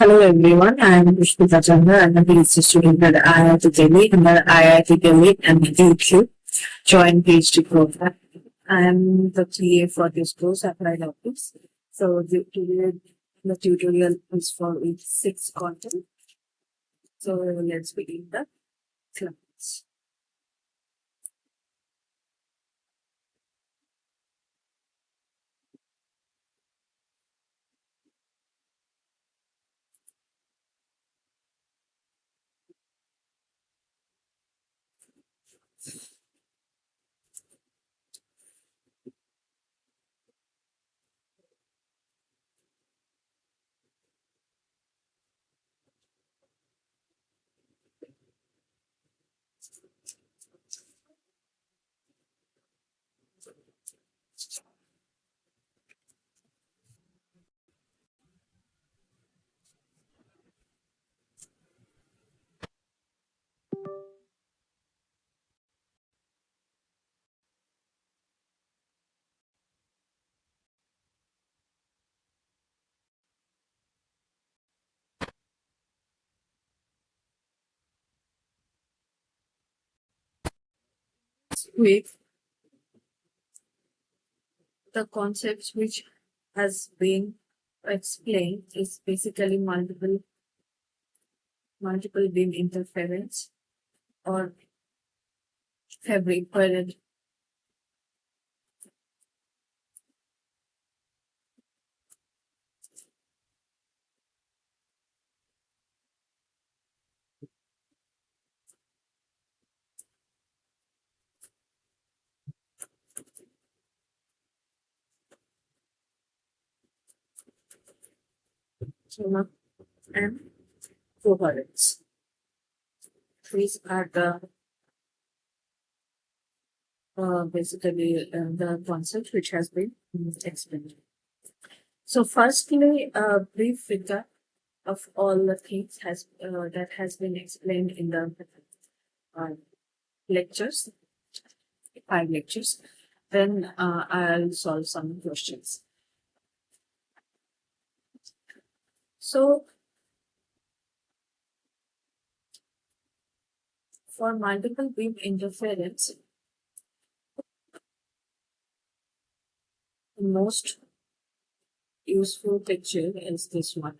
Hello everyone, I am Pushpita Chandra. I am a PhD student at IIT Delhi under IIT Delhi and week6 joint PhD program. I am the TA for this course, Applied Optics. So today the tutorial is for week 6 content. So let's begin the class. Week, the concepts which has been explained is basically multiple beam interference or fabric period. And coherence. These are the basically the concept which has been explained. So, firstly, a brief recap of all the things that has been explained in the uh, lectures, 5 lectures. Then I'll solve some questions. So, for multiple beam interference, the most useful picture is this one.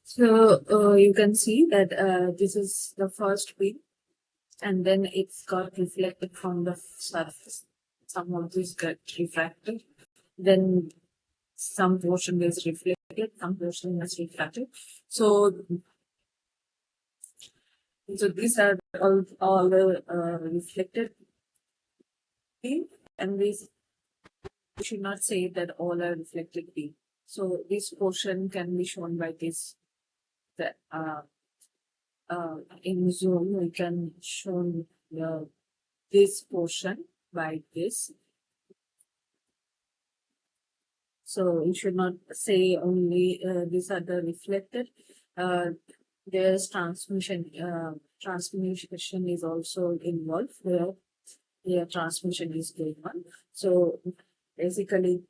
So you can see that this is the first beam, and then it's got reflected from the surface. Some of this got refracted, then some portion is reflected, some portion is refracted. So these are all the reflected beam, and we should not say that all are reflected beam. So this portion can be shown by this. That in Zoom we can show this portion by this. So you should not say only these are the reflected. There's transmission is also involved where transmission is going on. So basically,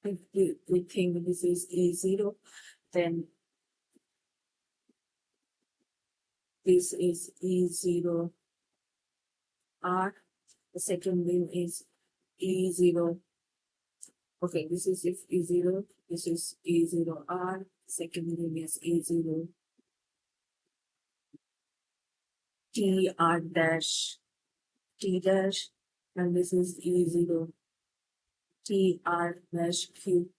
if we think this is E0, then this is E0 R. The second beam is E0. Okay, this is if E0, this is E0 R, second beam is E0 T R dash T dash, and this is E0 T R dash Q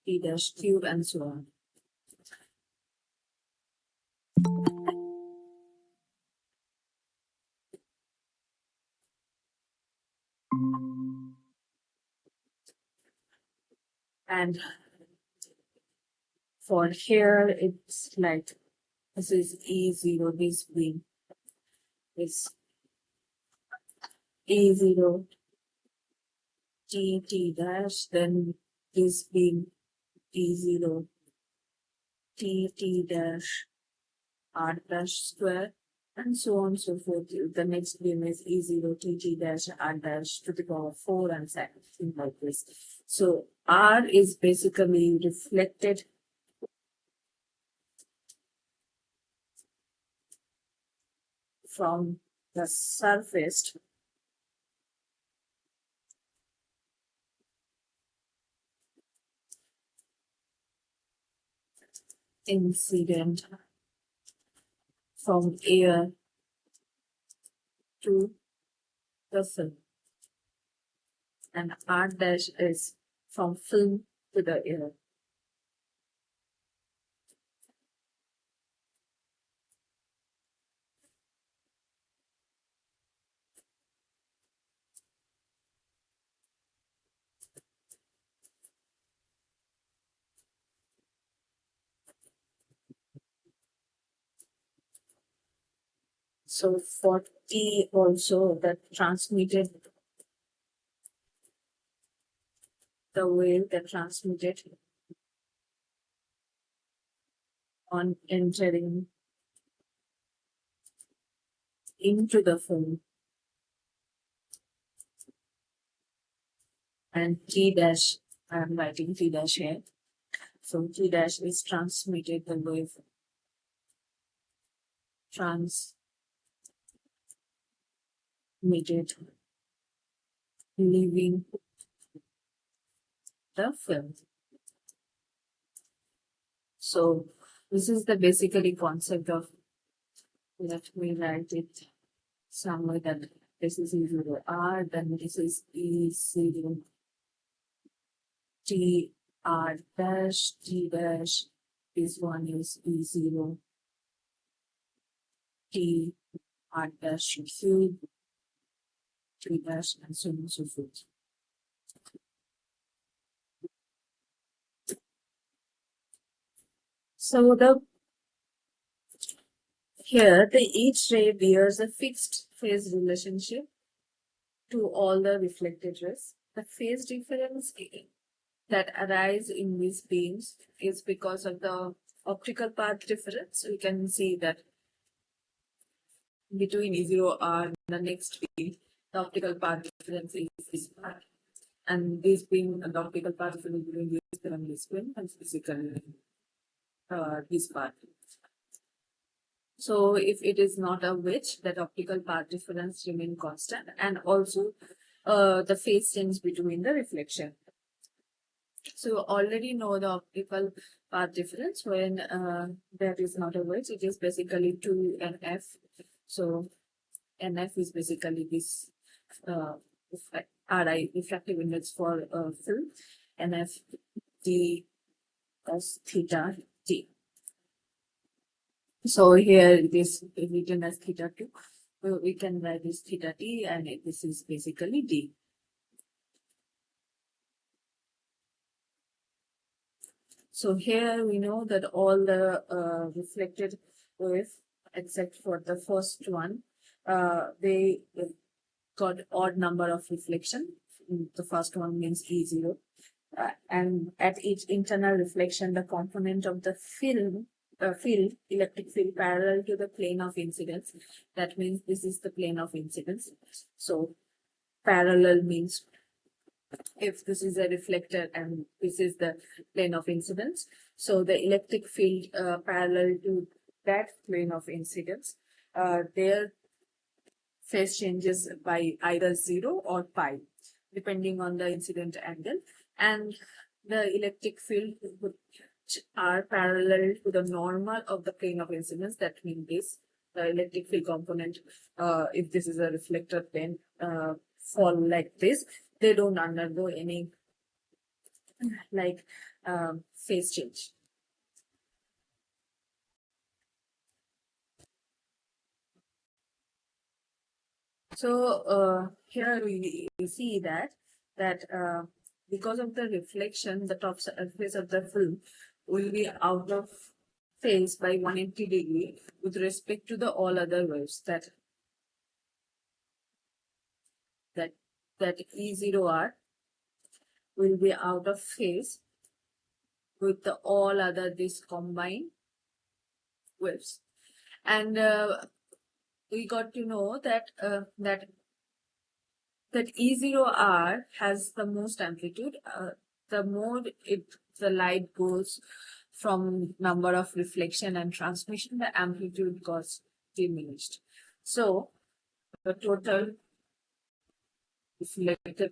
T dash Q, and so on. And for here, it's like this is E0, this beam is E0 T dash, then this beam E0 t dash r dash square, and so on and so forth. The next beam is E0 t dash r dash to the power 4 and something like this. So r is basically reflected from the surface incident from air to the film, and r dash is from film to the air. So for T also, that transmitted, the wave that transmitted on entering into the film, and T dash, I'm writing T dash here. So T dash is transmitted, the wave transmitted leaving the film. So this is the basically concept of, let me write it somewhere, that this is E0 R, then this is E0 T R dash, T dash, this one is E0 T R dash cube, T dash, and so on and so forth. So here each ray bears a fixed phase relationship to all the reflected rays. The phase difference that arise in these beams is because of the optical path difference. We can see that between E0 and the next beam, the optical path difference is this part. And this beam, the optical path difference between this beam and this beam, and physically this part. So if it is not a wedge, that optical path difference remain constant, and also the phase change between the reflection. So you already know the optical path difference when there is not a wedge. It is basically 2NF. So NF is basically this RI, refractive index for film. NF D cos theta T. So here it is written as theta 2. So we can write this theta T, and this is basically D. So here we know that all the reflected wave, except for the first one, they got odd number of reflection. The first one means E0. And at each internal reflection, the component of the film, electric field parallel to the plane of incidence. That means this is the plane of incidence. So parallel means if this is a reflector and this is the plane of incidence, so the electric field parallel to that plane of incidence, their phase changes by either 0 or pi, depending on the incident angle, and the electric field which are parallel to the normal of the plane of incidence. That means this, the electric field component, if this is a reflector plane, fall like this, they don't undergo any like phase change. So here we see that because of the reflection, the top surface of the film will be out of phase by 180 degree with respect to the all other waves, that E0R will be out of phase with all other these combined waves. And we got to know that that E0R has the most amplitude. The more the light goes from number of reflection and transmission, the amplitude got diminished. So the total reflected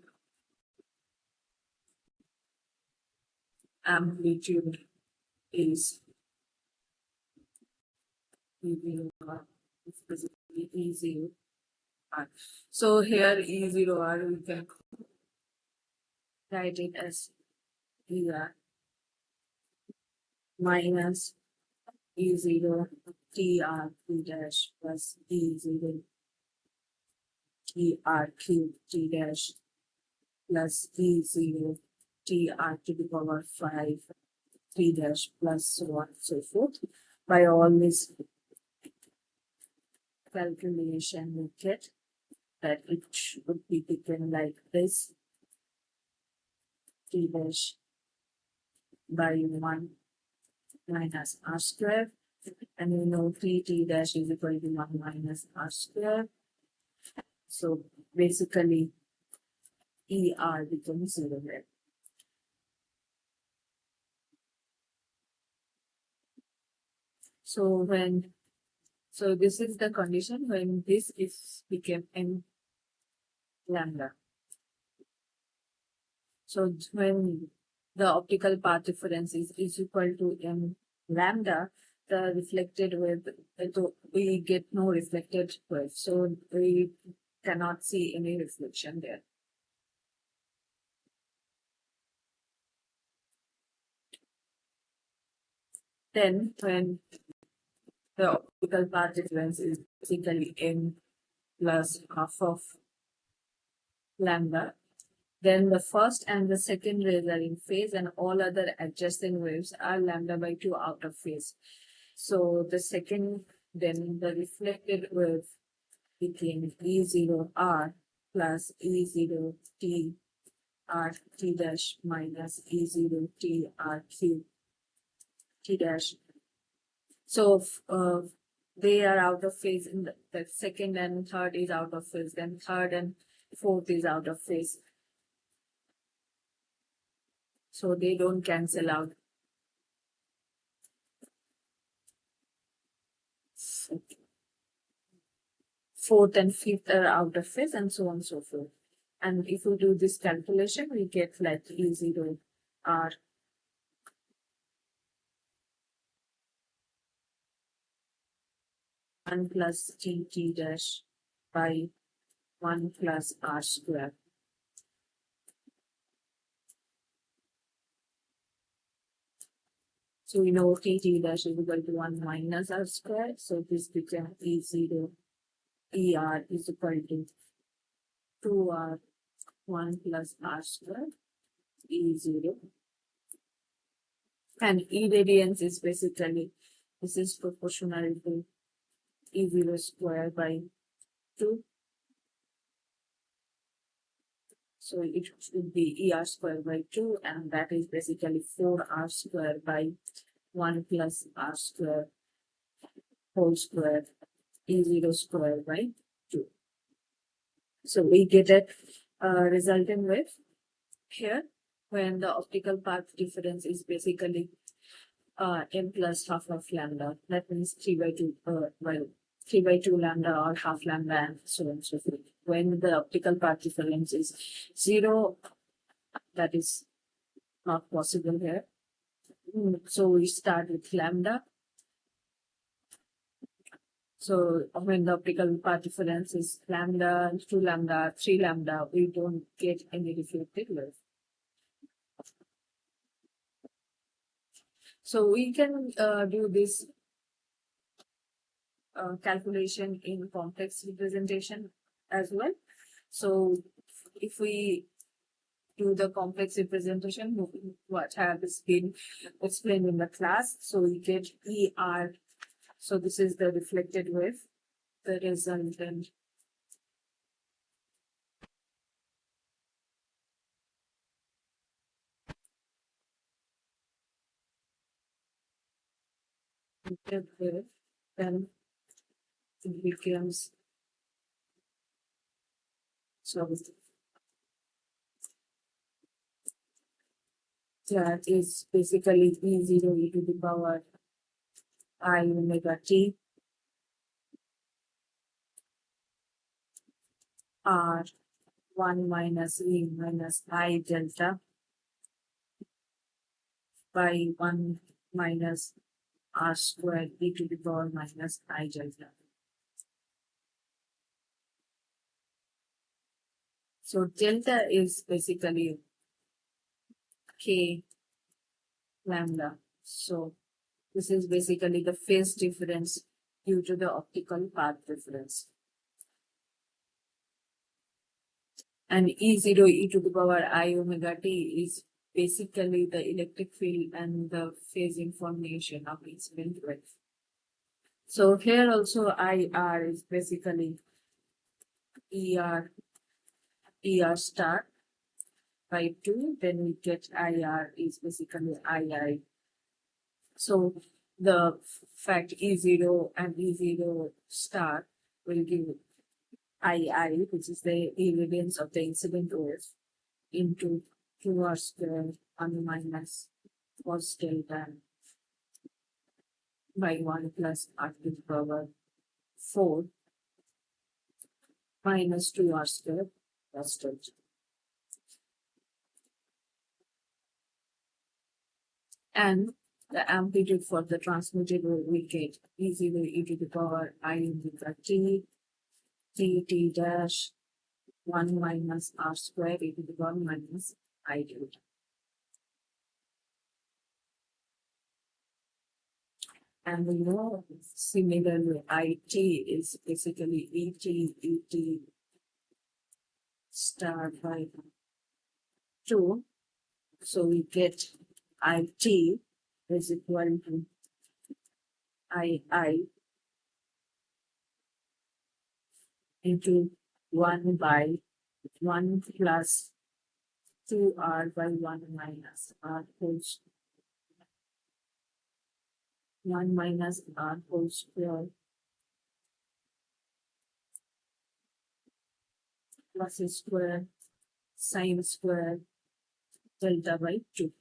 amplitude is E0R. It's basically E0R. So here E0R, we can write it as ER minus E0 TR3 dash plus E0 TR cube T dash plus E0 TR to the power 5 3 dash plus so on and so forth. By all this calculation, we get that it should be taken like this: T dash by 1 minus R square, and we know T dash is equal to 1 minus R square. So basically, ER becomes 0 here. So this is the condition when this is became m lambda. So when the optical path difference is equal to m lambda, the reflected wave, we get no reflected wave. So we cannot see any reflection there. Then when the optical path difference is basically m plus half of lambda, then the first and the second rays are in phase and all other adjacent waves are lambda by 2 out of phase. So the second, then the reflected wave became E0R plus E0T R T dash minus E0T R Q T dash. So they are out of phase in the second and third is out of phase, then third and fourth is out of phase. So they don't cancel out. Fourth and fifth are out of phase and so on and so forth. And if we do this calculation, we get like E0 R one plus T dash by 1 plus R square. So we know T dash is equal to 1 minus R square. So this becomes E0 ER is equal to 2R 1 plus R square E0. And E radiance is basically, this is proportional to E0 square by 2. So it should be ER square by 2, and that is basically 4R square by 1 plus R square whole square E0 square by 2. So we get a resultant wave here when the optical path difference is basically m plus half of lambda. That means 3 by 2, 3 by 2 lambda or half lambda and so on and so forth. When the optical path difference is 0, that is not possible here. So we start with lambda. So when the optical path difference is lambda, 2 lambda, 3 lambda, we don't get any reflected wave. So we can do this calculation in complex representation as well. So if we do the complex representation, what has been explained in the class, so we get ER. So this is the reflected wave, the resultant integrate, then it becomes so that is basically E0 e to the power I omega t r 1 minus e minus I delta by 1 minus r squared e to the power minus I delta. So delta is basically k lambda. So this is basically the phase difference due to the optical path difference. And E0 e to the power I omega t is basically the electric field and the phase information of incident wave. So here also IR is basically ER star by 2, then we get IR is basically II. So the fact E0 and E0 star will give II, which is the irradiance of the incident wave, into 2r squared 1 minus cos delta by 1 plus r to the power 4 minus 2r squared plus delta. And the amplitude for the transmitted wave we get E0 e to the power I omega t dash 1 minus r squared e to the power minus I delta. And we know similarly IT is basically ET star by 2. So we get IT is equal to II into 1 by 1 plus 2r by 1 minus r whole 1 minus r whole square plus a square sine square delta by 2.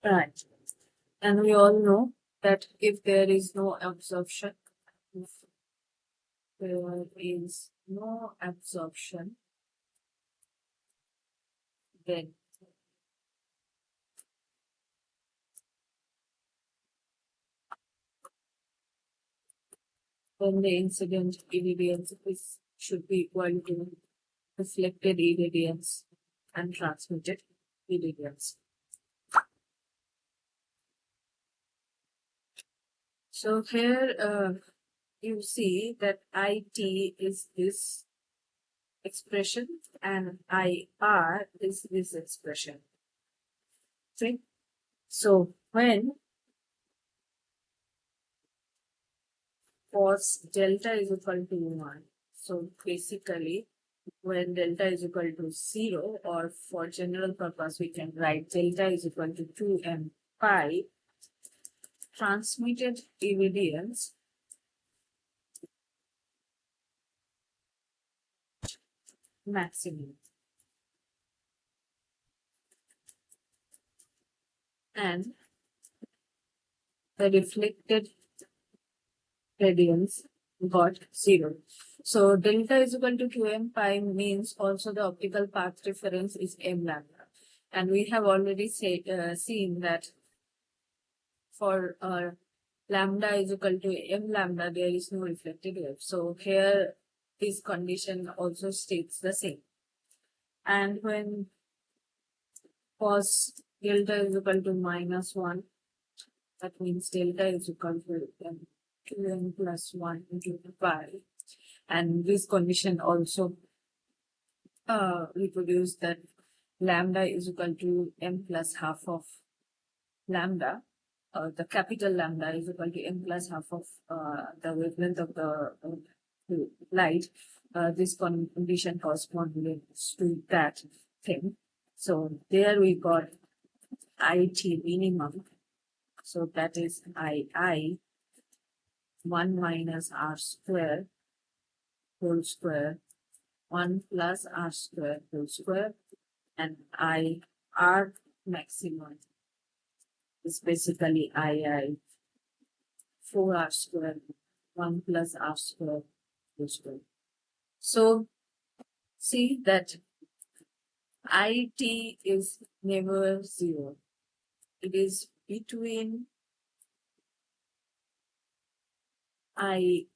Right. And we all know that if there is no absorption, if there is no absorption, then the incident irradiance should be equal to reflected irradiance and transmitted irradiance. So here you see that IT is this expression and IR is this expression. Okay? So when cos delta is equal to 1, so basically when delta is equal to 0, or for general purpose we can write delta is equal to 2m pi, transmitted irradiance maximum and the reflected radiance got 0. So delta is equal to 2m pi means also the optical path difference is m lambda. And we have already seen that for lambda is equal to m lambda, there is no reflected wave. So here this condition also states the same. And when cos delta is equal to minus 1, that means delta is equal to 2n plus 1 into pi. And this condition also reproduce that lambda is equal to m plus half of lambda. The capital lambda is equal to m plus half of the wavelength of the light. This condition corresponds to that thing. So there we got IT minimum. So that is II 1 minus r square whole square 1 plus r square whole square, and R maximum is basically II 4r square 1 plus r square whole square. So see that IT is never zero. It is between I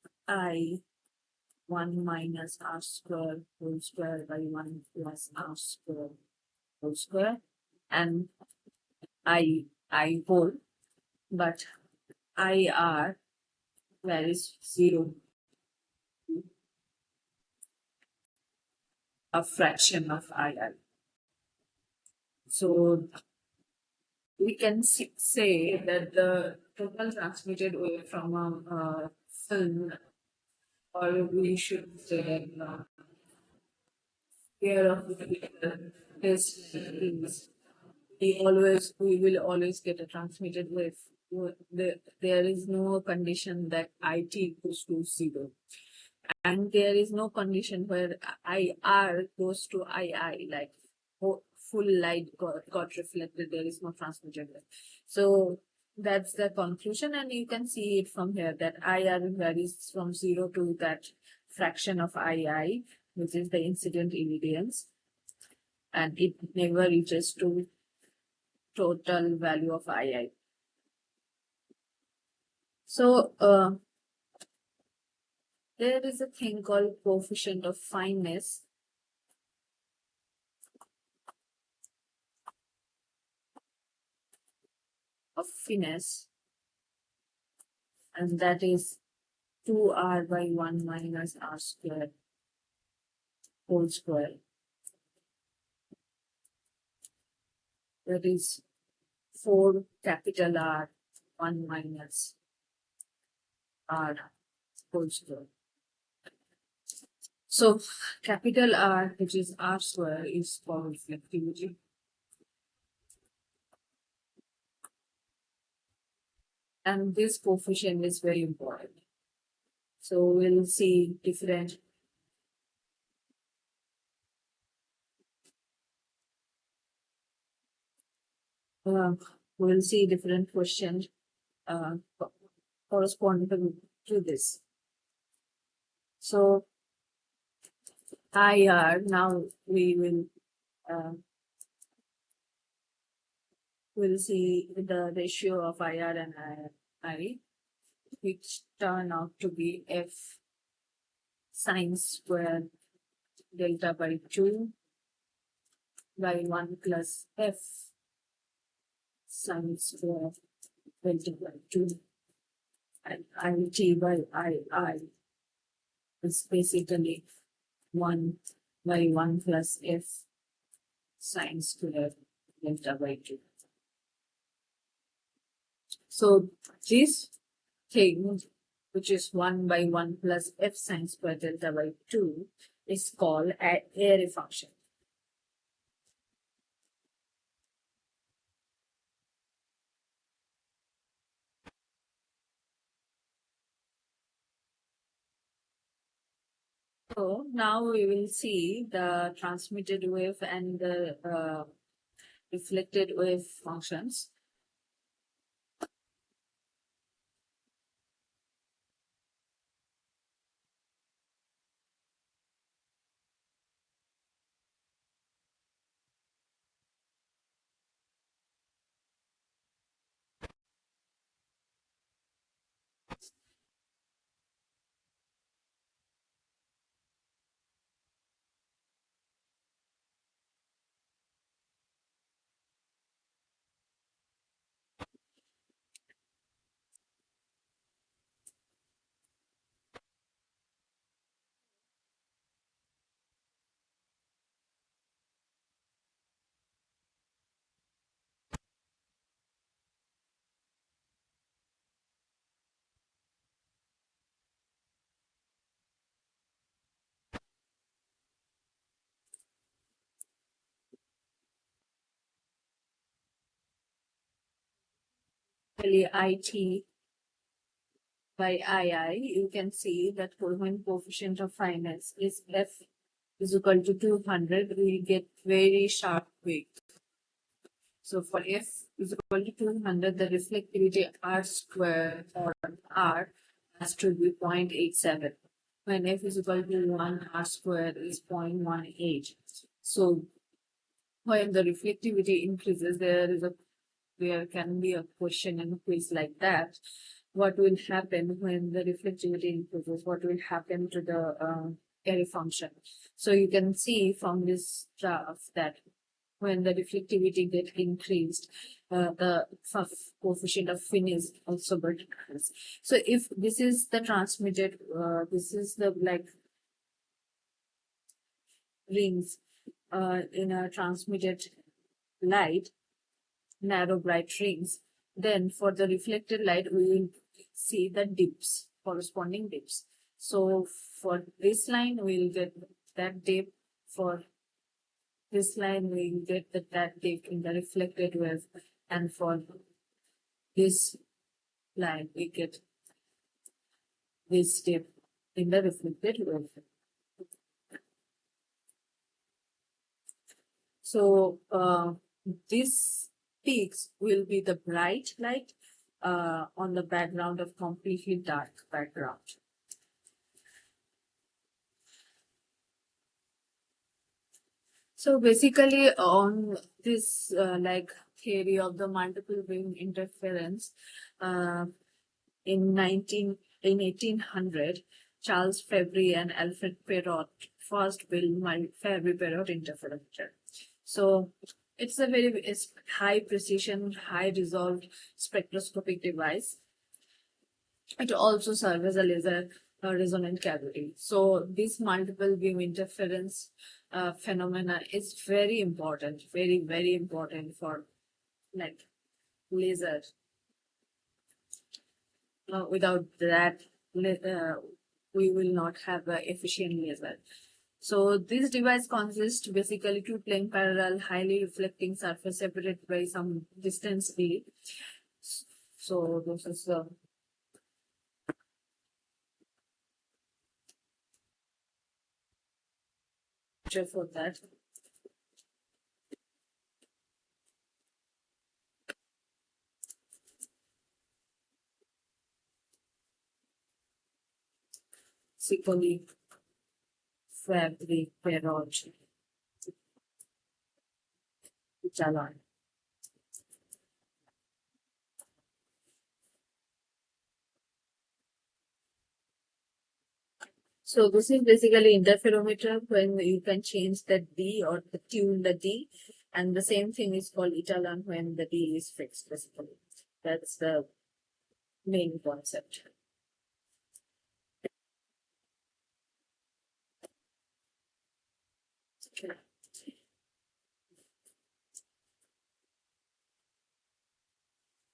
1 minus r square whole square by 1 plus r square whole square and I whole, but IR where is 0, a fraction of IR. So we can say that the total transmitted wave from a film, or we should say here of the is we will always get a transmitted wave. There is no condition that IT equals to 0. And there is no condition where IR goes to II, like full light got reflected, there is no transmitted wave. So that's the conclusion, and you can see it from here that IR varies from 0 to that fraction of II, which is the incident irradiance, and it never reaches to total value of II. So there is a thing called coefficient of fineness. Of finesse, and that is 2r by 1 minus r square whole square. That is 4 capital R 1 minus r whole square. So capital R, which is r square, is for reflectivity. And this coefficient is very important. So we'll see different questions corresponding to this. So IR, now we will we'll see the ratio of IR and I, which turn out to be F sine square delta by 2 by 1 plus F sine square delta by 2, and IT by II is basically 1 by 1 plus F sine square delta by 2. So this thing, which is 1 by 1 plus F sine square delta by 2, is called an area function. So now we will see the transmitted wave and the reflected wave functions. basically IT by II, you can see that when coefficient of fineness is F is equal to 200, we get very sharp wave. So for F is equal to 200, the reflectivity R square or R has to be 0.87. When F is equal to 1, R square is 0.18. So when the reflectivity increases, there can be a question in a quiz like that. What will happen when the reflectivity increases? What will happen to the area function? So you can see from this graph that when the reflectivity get increased, the coefficient of fineness also got increased. So if this is the transmitted, this is the like rings in a transmitted light, narrow bright rings, then for the reflected light we will see the dips, corresponding dips. So for this line we'll get that dip, for this line we'll get that dip in the reflected wave, and for this line we get this dip in the reflected wave. So these peaks will be the bright light on the background of completely dark background. So basically on this like theory of the multiple beam interference, in 1800, Charles Fabry and Alfred Perot first built Fabry-Perot interferometer. So it's a very high precision, high resolved spectroscopic device. It also serves as a laser resonant cavity. So this multiple beam interference phenomena is very important, very important for like laser. Without that, we will not have an efficient laser. So this device consists basically two plane parallel, highly reflecting surface separated by some distance d. So this is the picture for that. Sicoli, Fabry, Perot, Jalan. So this is basically interferometer when you can change the D or tune the D, and the same thing is called Italan when the D is fixed basically. That's the main concept. Okay.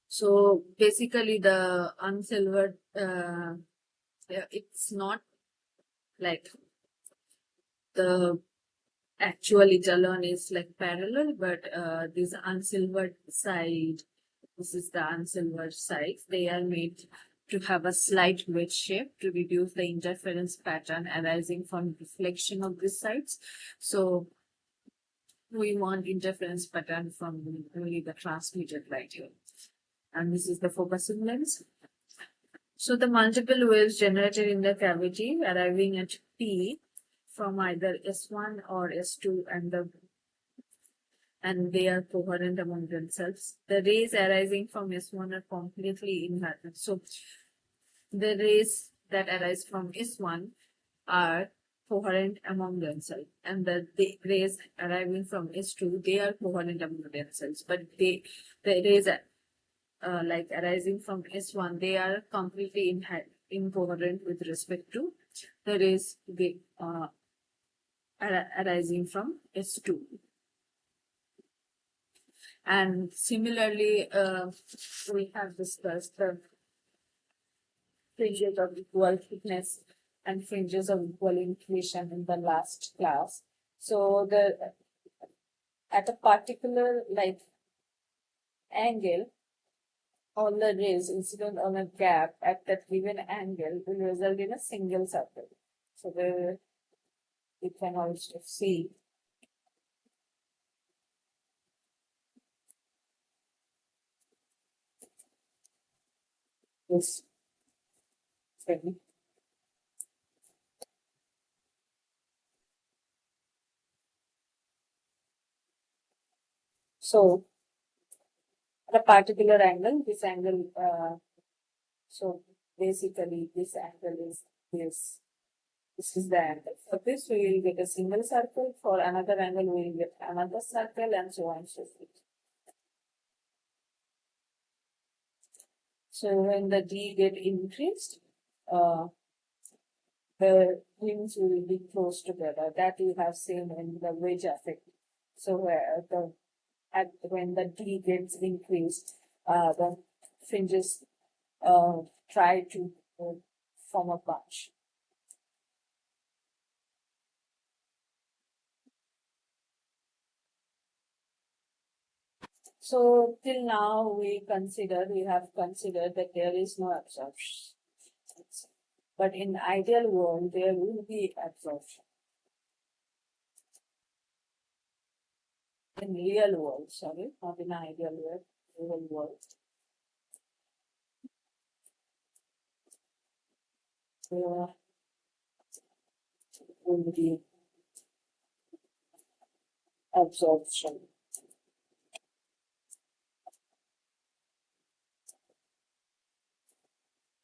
So basically the unsilvered, it's not like the actual Italan is like parallel, but this unsilvered side, this is the unsilvered side. They are made to have a slight wedge shape to reduce the interference pattern arising from reflection of these sides. So we want interference pattern from only the transmitted light here. And this is the focusing lens. So the multiple waves generated in the cavity arriving at P from either S1 or S2 and they are coherent among themselves. The rays arising from S1 are completely invariant. So the rays that arise from S1 are coherent among themselves, and the rays arriving from S2, they are coherent among themselves, but the rays like arising from S1, they are completely incoherent with respect to the rays arising from S2. And similarly, we have discussed the fringes of equal thickness and fringes of equal inclination in the last class. So at a particular like angle, all the rays incident on a gap at that given angle will result in a single circle. So there you can also see this thing. So at a particular angle, this angle, so basically this angle is this. This is the angle. For this, we will get a single circle. For another angle, we will get another circle, and so on and so forth. So when the D get increased, uh, the wings will be close together. That you have seen in the wedge effect. So where when the D gets increased, the fringes try to form a bunch. So till now we have considered that there is no absorption. But in ideal world, there will be absorption. In real world, sorry, not in ideal world, real world. There will be absorption.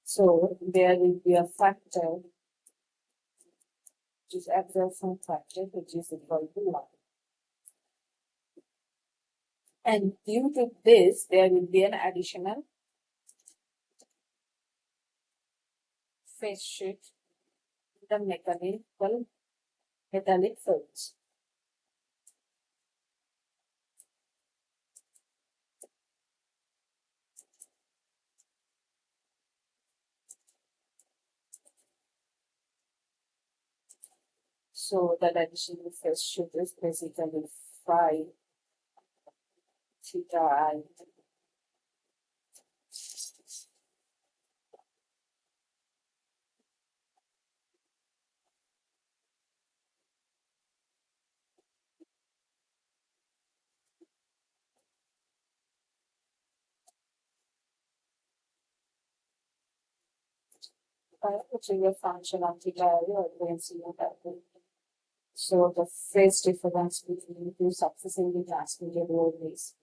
So there will be a factor, which is absorption factor, which is equal to 1. And due to this, there will be an additional phase shift in the metallic films. So that additional phase shift is basically phi theta I. Which is a function of theta I or incident angle. So the phase difference between two successively transmitted rays.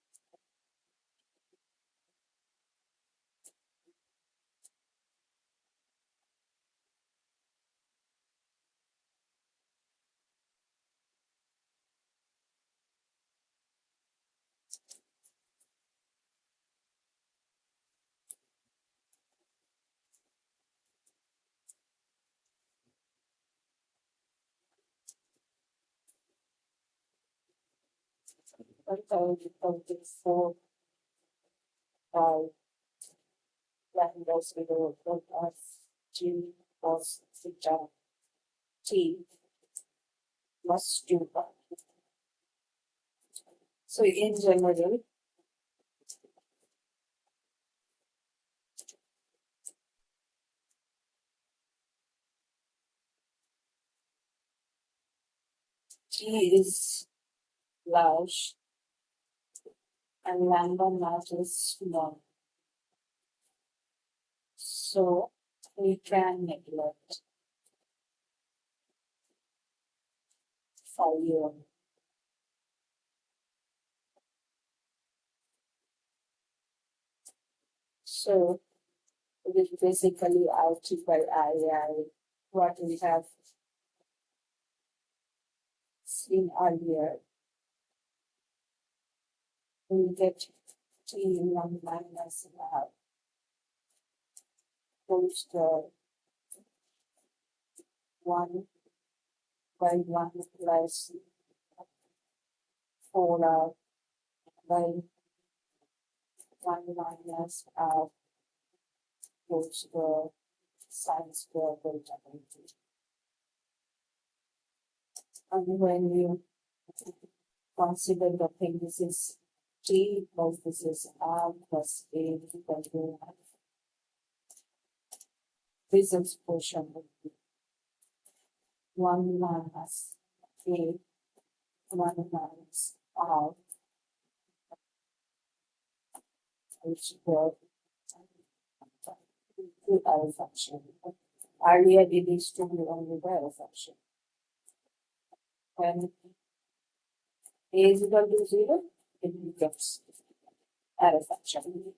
But I will be 4 by lambdas below of G cos theta T plus 2 pi. So in general, T is large and lambda naught is small. So we can neglect phi. So it is basically RT by II, what we have seen earlier. We get T1 minus whole square 1 by 1 plus 4 by 1 minus whole square sine square delta t. And when you consider the thing, this is T because this is R plus A equal to F. This expression would be 1 minus A 1 minus R which will the L function. Earlier we used to be only the L function. When A is equal to 0, it becomes L function.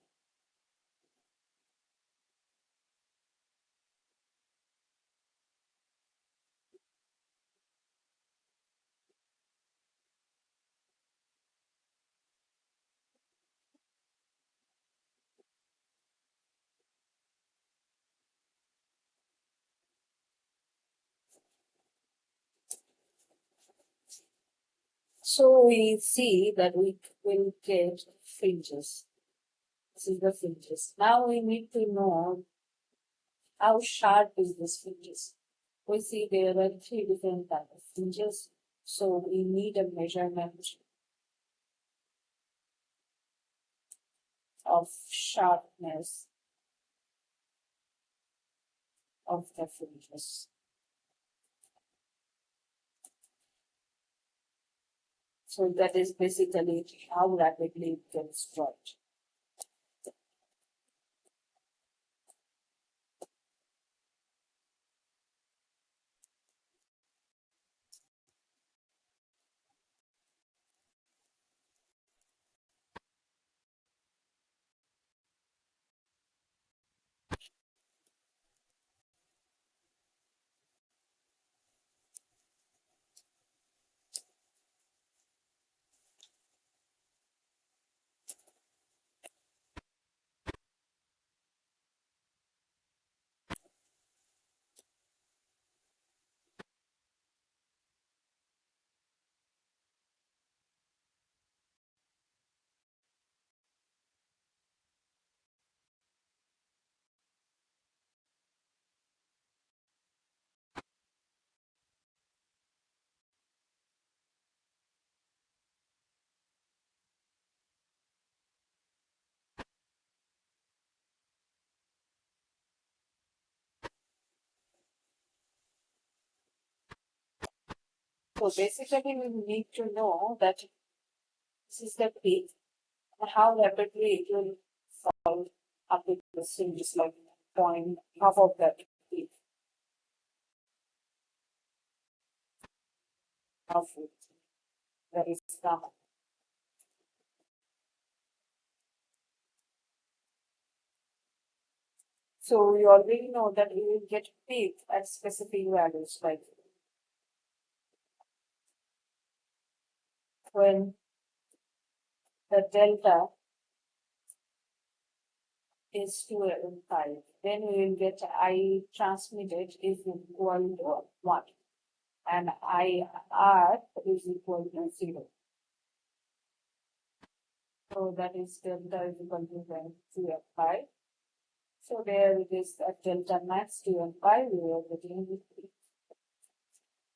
So we see that we will get fringes. This is the fringes. Now we need to know how sharp is this fringes. We see there are 3 different types of fringes. So we need a measurement of sharpness of the fringes. So that is basically how rapidly it gets dropped. So basically we need to know that this is the peak and how rapidly it will fall up to the fringes, like point half of that peak. Half it. That is gamma. So we already know that we will get peak at specific values, like when the delta is 2 and 5, then we will get I transmitted is equal to 1 and IR is equal to 0. So that is delta is equal to 2 and 5. So there it is at delta max 2 and 5, we are getting the peak.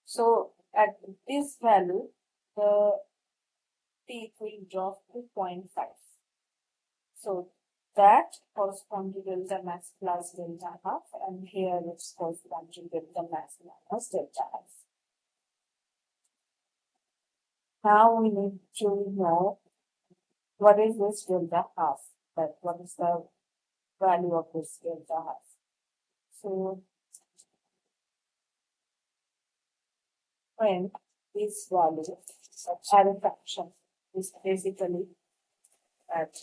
So at this value, the peak will drop to 0.5. So that corresponds to delta max plus delta half, and here it's corresponds to delta max minus delta half. Now we need to know what is this delta half, that what is the value of this delta half. So when this value of L fraction is basically at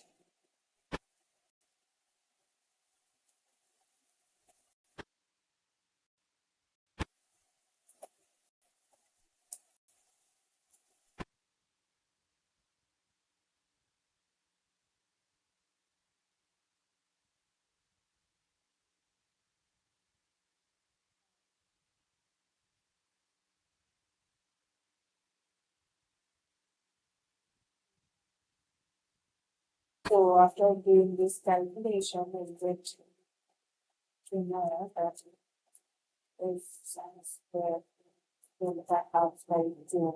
so after doing this calculation, we get to know that is since the delta half by 2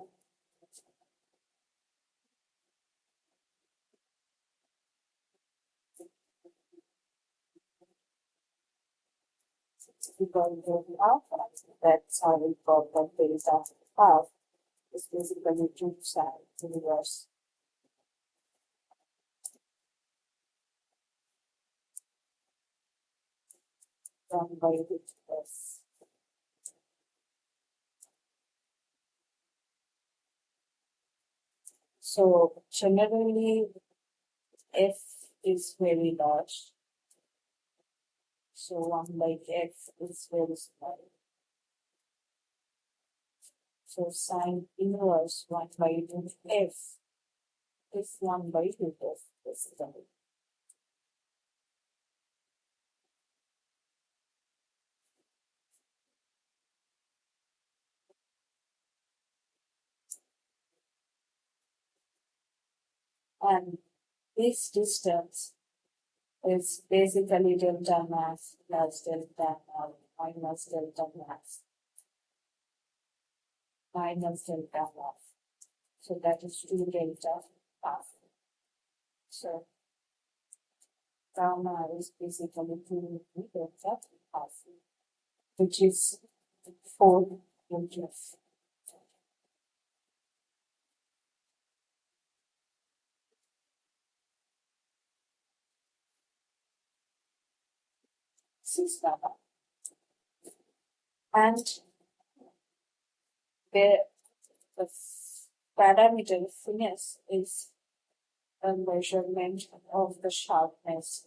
because of half, that's how we got that delta half is basically two side universe. Done by week6. So generally f is very large. So 1 by f is very small. So sine inverse 1 by root f is 1 by root f basically. And this distance is basically delta mass plus delta L minus delta mass minus delta half. So that is 2 delta half. So gamma is basically 2 delta half, which is 4 delta. Gamma. And the parameter finesse is a measurement of the sharpness.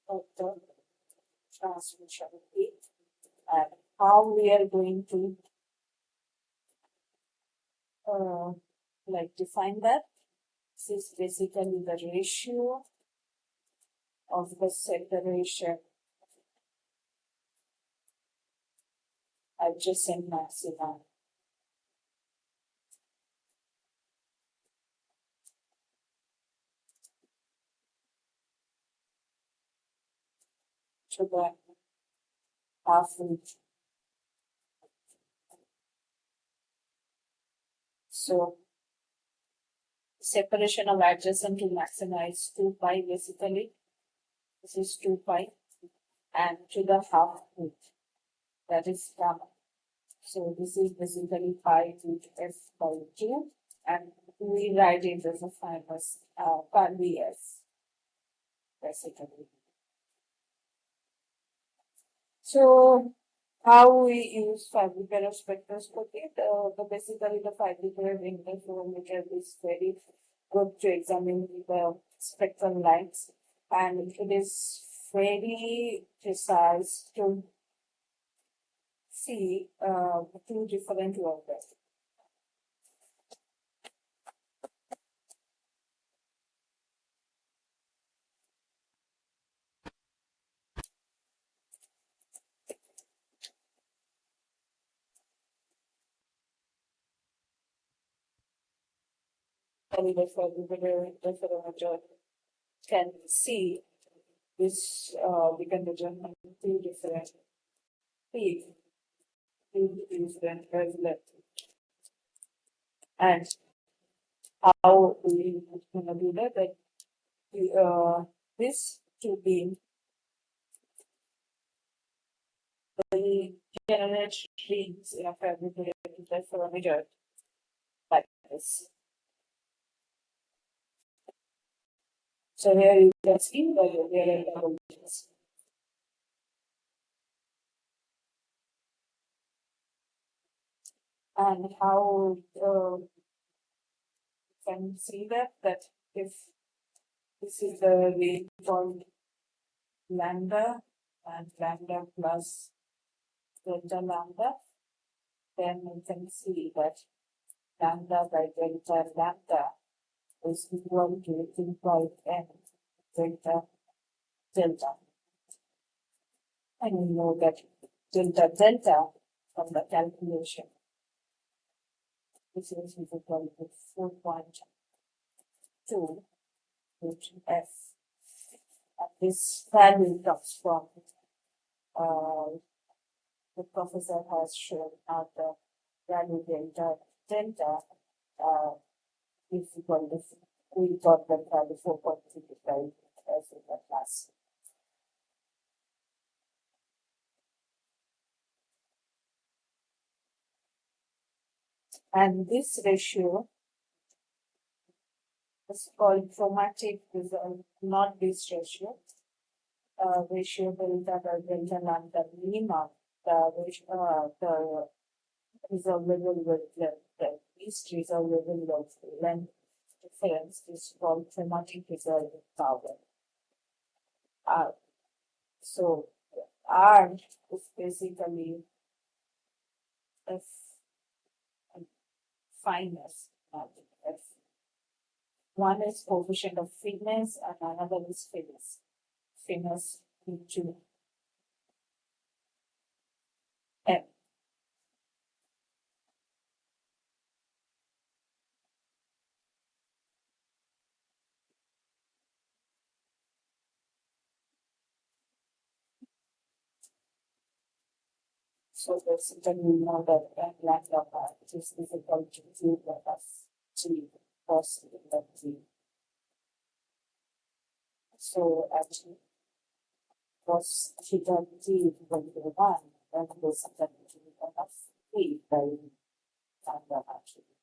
Of the transmission rate and how we are going to define that. This is basically the ratio of the separation adjacent maxima to the half reach. So separation of adjacent to maxima is 2 pi basically. This is 2 pi and to the half root, that is gamma. So this is basically pi root f by 2 and we write it as a famous per vs basically. So how we use Fabricator spectroscopy? Basically the Fabricator interferometer is very good to examine the spectral lines and it is very precise to see two different orbits. The Fabricator interferometer can see this we can determine two different peaks, two different wavelengths. And how we gonna do that? That this to be the generate reads in a Fabricator interferometer like this. So here you can see that there are double digits. And how you can see that if this is the rate called lambda and lambda plus delta lambda, then you can see that lambda by delta lambda is equal to 2 pi n delta delta. And we know that delta delta from the calculation. This is equal to 4.2 which F. And this value comes from the professor has shown out the value delta is equal to we got the value 4.35 as in the class. And this ratio is called chromatic result, not this ratio. Ratio delta lambda minimum, the resolvable length, the least resolvable length difference is called chromatic resolving power. So R is basically F fineness, F. One is coefficient of fineness and another is fineness. Fineness into M. So basically we know that M lambda is equal to G plus G cos delta G. So actually cos theta G is equal to 1 and cos theta G is equal to 3 by lambda actually.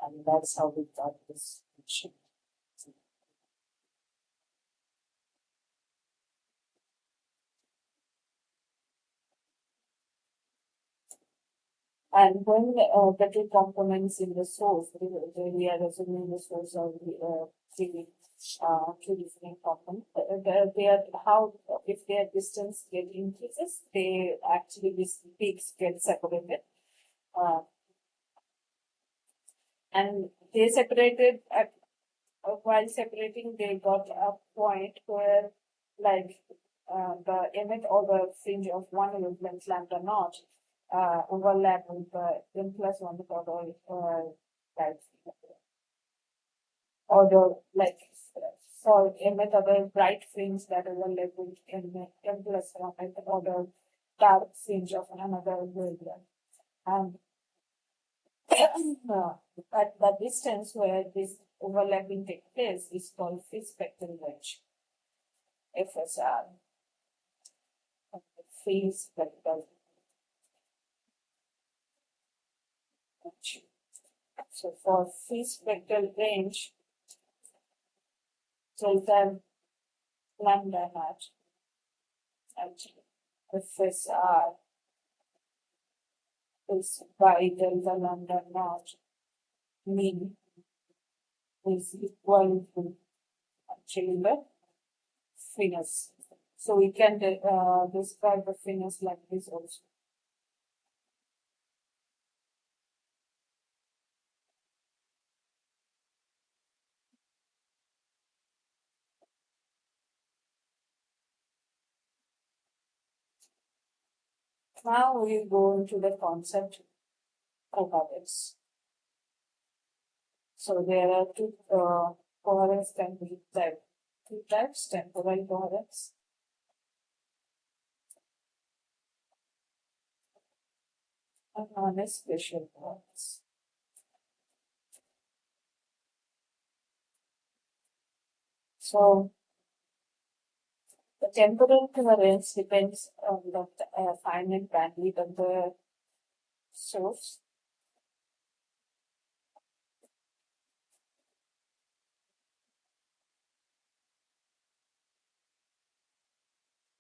And that's how we got this function. And when the two components in the source, we are assuming the source of the two different components. They are how if their distance get increases, they actually these peaks get separated. And they separated at while separating, they got a point where like the emit or the fringe of one wavelength lambda naught overlap with the m plus one like or the like for emit other bright fringe that overlap with m plus one or the dark fringe of another wavelength. And at the distance where this overlapping takes place is called free spectral range, FSR. Free spectral range. So for free spectral range, delta lambda naught, actually, FSR is by delta lambda naught mean is equal to actually the fineness. So we can describe the fineness like this also. Now we go into the concept coherence. So there are two coherence can be two types, temporal coherence and one is spatial coherence. So the temporal coherence depends on the finite bandwidth of the source.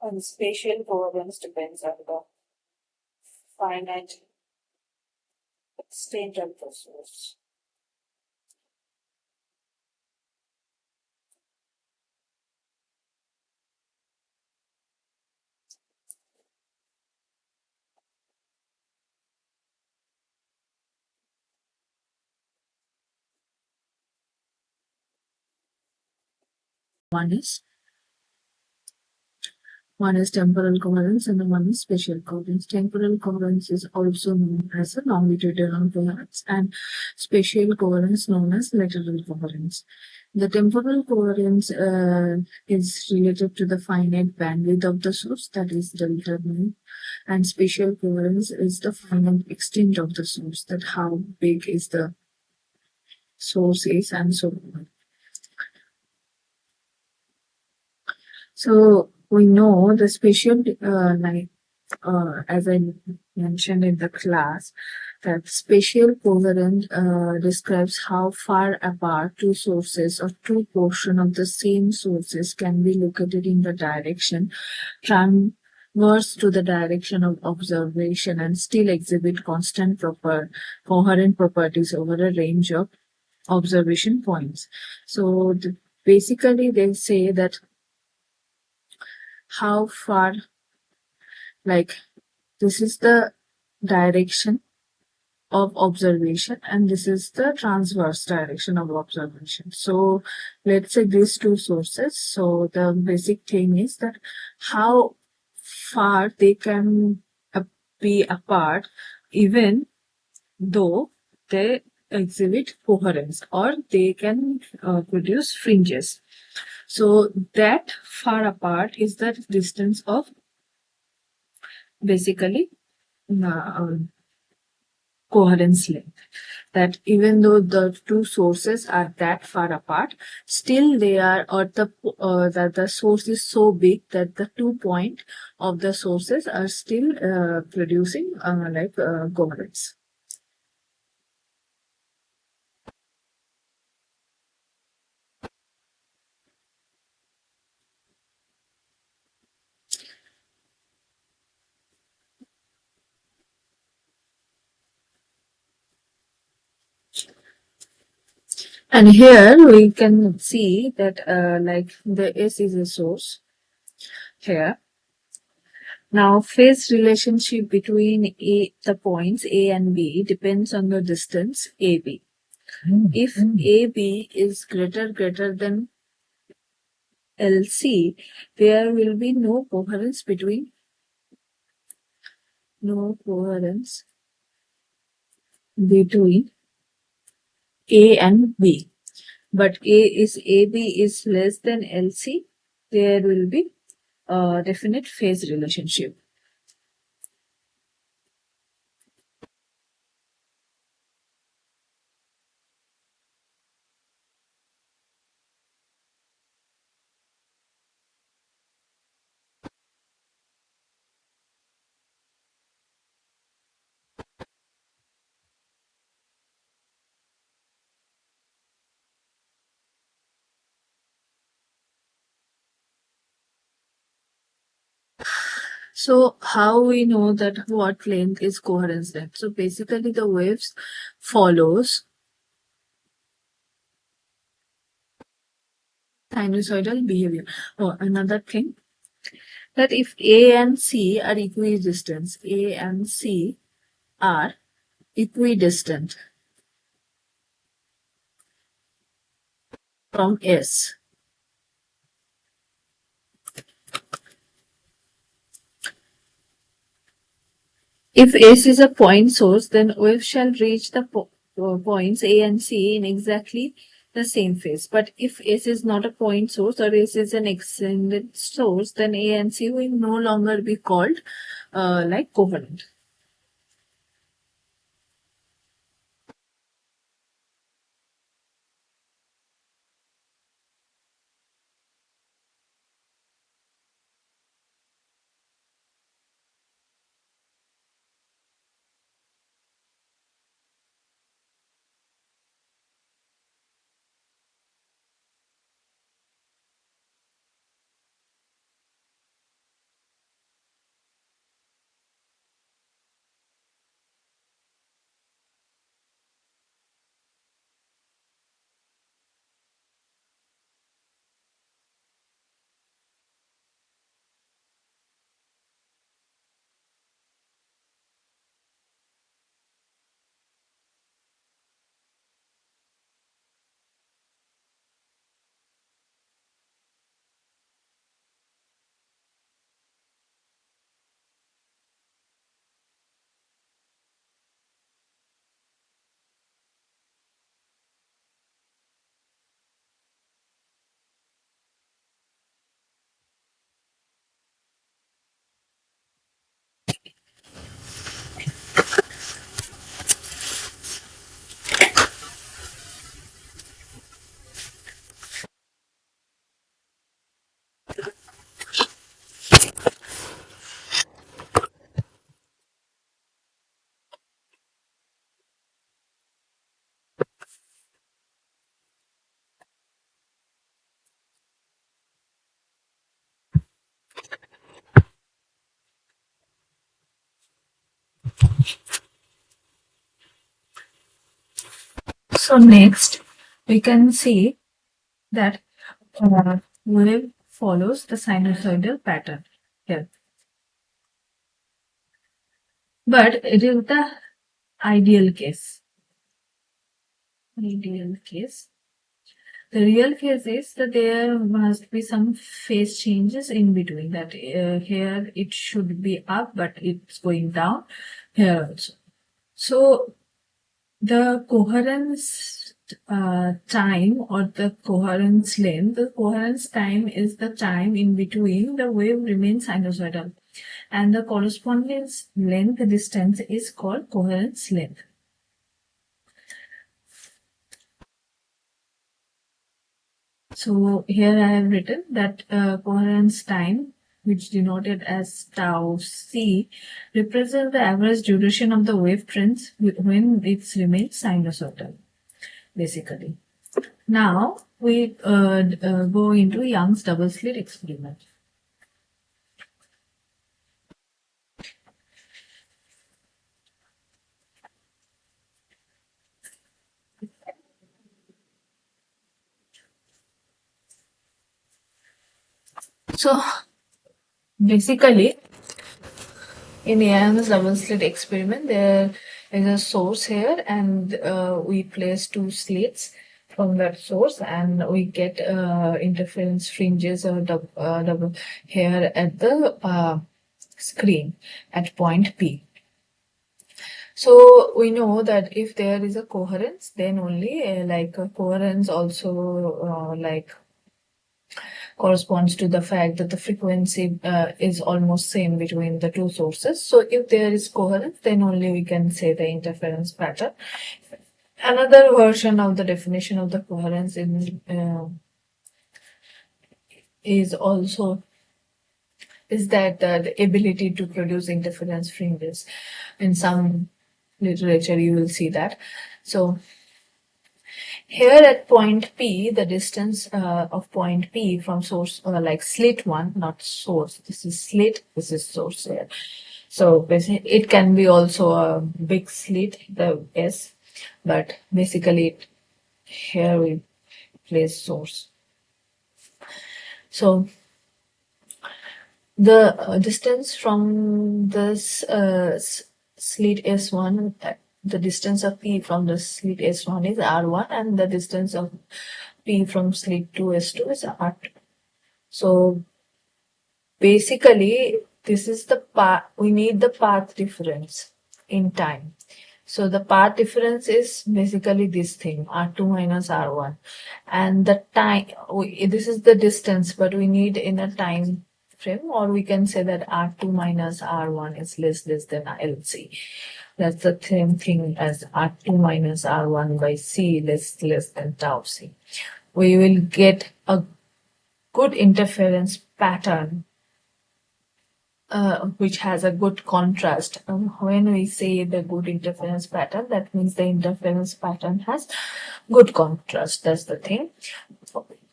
And spatial coherence depends on the finite extent of the source. One is One is temporal coherence and the one is spatial coherence. Temporal coherence is also known as a longitudinal coherence and spatial coherence known as lateral coherence. The temporal coherence is related to the finite bandwidth of the source, that is delta nu, and spatial coherence is the finite extent of the source, that how big is the source is, and so on. So we know the spatial, as I mentioned in the class, that spatial coherence describes how far apart two sources or two portions of the same sources can be located in the direction transverse to the direction of observation and still exhibit constant coherent properties over a range of observation points. So basically they say that how far, like, this is the direction of observation and this is the transverse direction of observation. So let's say these two sources. So the basic thing is that how far they can be apart even though they exhibit coherence, or they can produce fringes. So that far apart is the distance of basically uh, coherence length. That even though the two sources are that far apart, still they are, or that the source is so big that the 2 point of the sources are still producing coherence. And here we can see that the S is a source here. Now phase relationship between the points A and B depends on the distance AB. If AB is greater than LC, there will be no coherence between A and B. But AB is less than LC, there will be a definite phase relationship. So how we know that what length is coherence length? So basically the waves follows sinusoidal behavior. Oh, another thing, that if A and C are equidistant, A and C are equidistant from S. If S is a point source, then wave shall reach the points A and C in exactly the same phase. But if S is not a point source or S is an extended source, then A and C will no longer be called coherent. So next, we can see that wave follows the sinusoidal pattern here. But it is the ideal case. Ideal case. The real case is that there must be some phase changes in between. That here it should be up, but it's going down here also. So the coherence time or the coherence length, the coherence time is the time in between the wave remains sinusoidal, and the corresponding length distance is called coherence length. So here I have written that coherence time, which denoted as tau c, represents the average duration of the wave trends when it remains sinusoidal, basically. Now we go into Young's double slit experiment. So basically, in Young's double slit experiment, there is a source here, and we place two slits from that source, and we get interference fringes or double here at the screen at point P. So we know that if there is a coherence, then only like a coherence also like corresponds to the fact that the frequency is almost same between the two sources. So if there is coherence, then only we can say the interference pattern. Another version of the definition of the coherence is also is that the ability to produce interference fringes. In some literature, you will see that. So here at point P, the distance of point P from source, like slit 1, not source. This is slit, this is source here. So basically, it can be also a big slit, the S, but basically here we place source. So the distance from this slit S1, the distance of P from the slit S1 is R1, and the distance of P from slit 2 S2 is R2. So basically, this is the path, we need the path difference in time. So the path difference is basically this thing, R2 minus R1. And the time, this is the distance, but we need in a time frame, or we can say that R2 minus R1 is less than LC. That's the same thing as R2 minus R1 by C less than tau C. We will get a good interference pattern which has a good contrast. When we say the good interference pattern, that means the interference pattern has good contrast. That's the thing.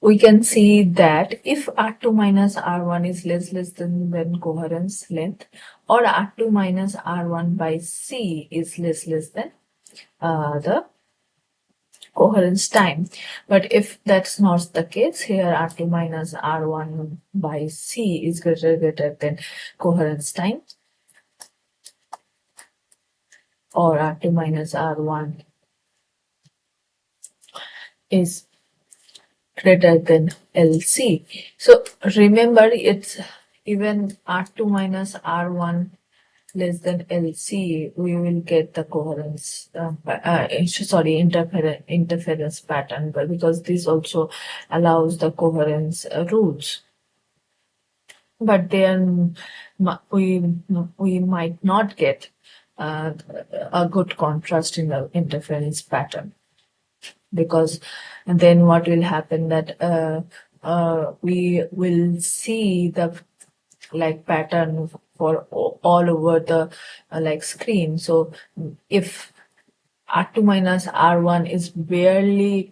We can see that if R2 minus R1 is less than coherence length, or R2 minus R1 by C is less than the coherence time. But if that's not the case, here R2 minus R1 by C is greater than coherence time, or R2 minus R1 is greater than LC. So remember, it's even R2 minus R1 less than LC, we will get the coherence, interference pattern, but because this also allows the coherence rules. But then we might not get a good contrast in the interference pattern, because then what will happen that we will see the like pattern for all over the like screen. So if R2 minus R1 is barely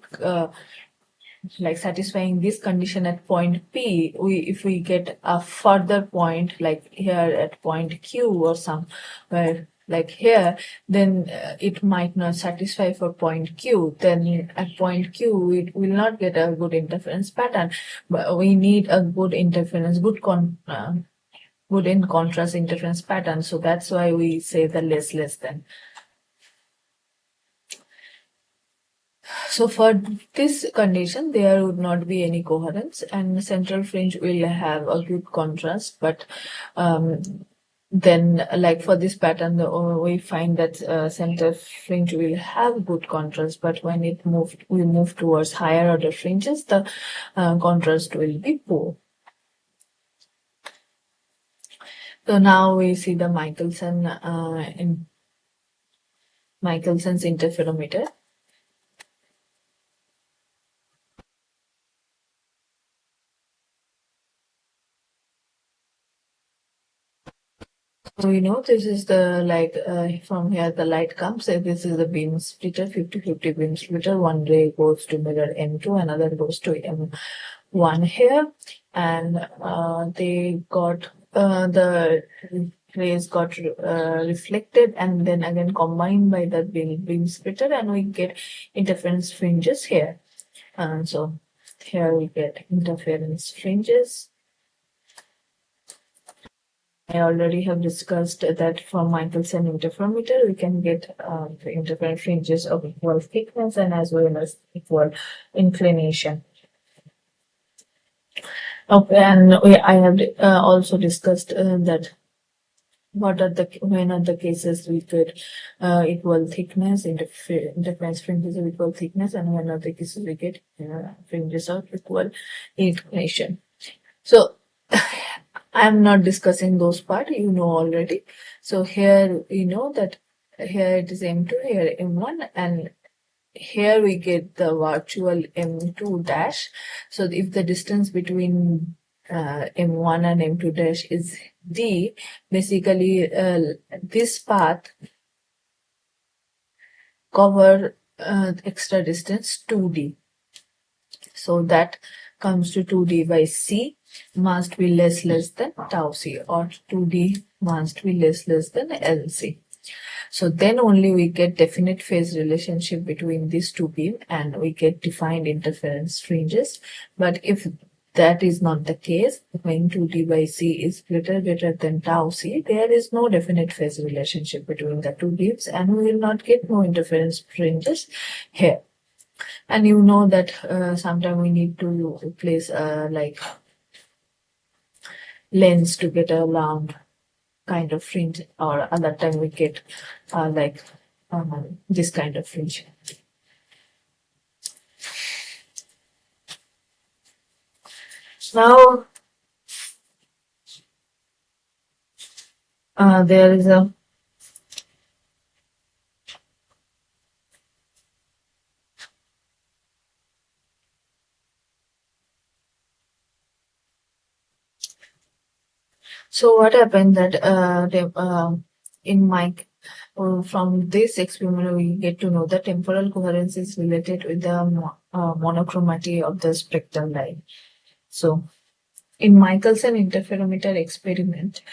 like satisfying this condition at point P, if we get a further point like here at point Q or some where like here, then it might not satisfy for point Q. Then at point Q, it will not get a good interference pattern. But we need a good interference, good in contrast interference pattern. So that's why we say the less than. So for this condition, there would not be any coherence, and the central fringe will have a good contrast. But then, like for this pattern, we find that center fringe will have good contrast, but when we move towards higher order fringes, the contrast will be poor. So now we see the Michelson's interferometer. So this is the from here the light comes, and this is the beam splitter, 50-50 beam splitter. One ray goes to mirror M2, another goes to M1 here, and they got the rays got reflected and then again combined by the beam splitter, and we get interference fringes here. So here we get interference fringes. I already have discussed that from Michelson interferometer, we can get the interference fringes of equal thickness and as well as equal inclination. Okay, and I have also discussed that when are the cases we get equal thickness, interference fringes of equal thickness, and when are the cases we get fringes of equal inclination. So I'm not discussing those part, already. So here that here it is M2, here M1, and here we get the virtual M2 dash. So if the distance between M1 and M2 dash is D, basically this path cover extra distance 2D. So that comes to 2D by C must be less than tau C, or 2D must be less than LC. So then only we get definite phase relationship between these two beams and we get defined interference fringes. But if that is not the case, when 2D by C is greater than tau C, there is no definite phase relationship between the two beams and we will not get no interference fringes here. And that sometimes we need to place lens to get a round kind of fringe, or other time we get this kind of fringe. Now there is a So what happened that from this experiment we get to know that temporal coherence is related with the monochromaty of the spectral line. So in Michelson interferometer experiment,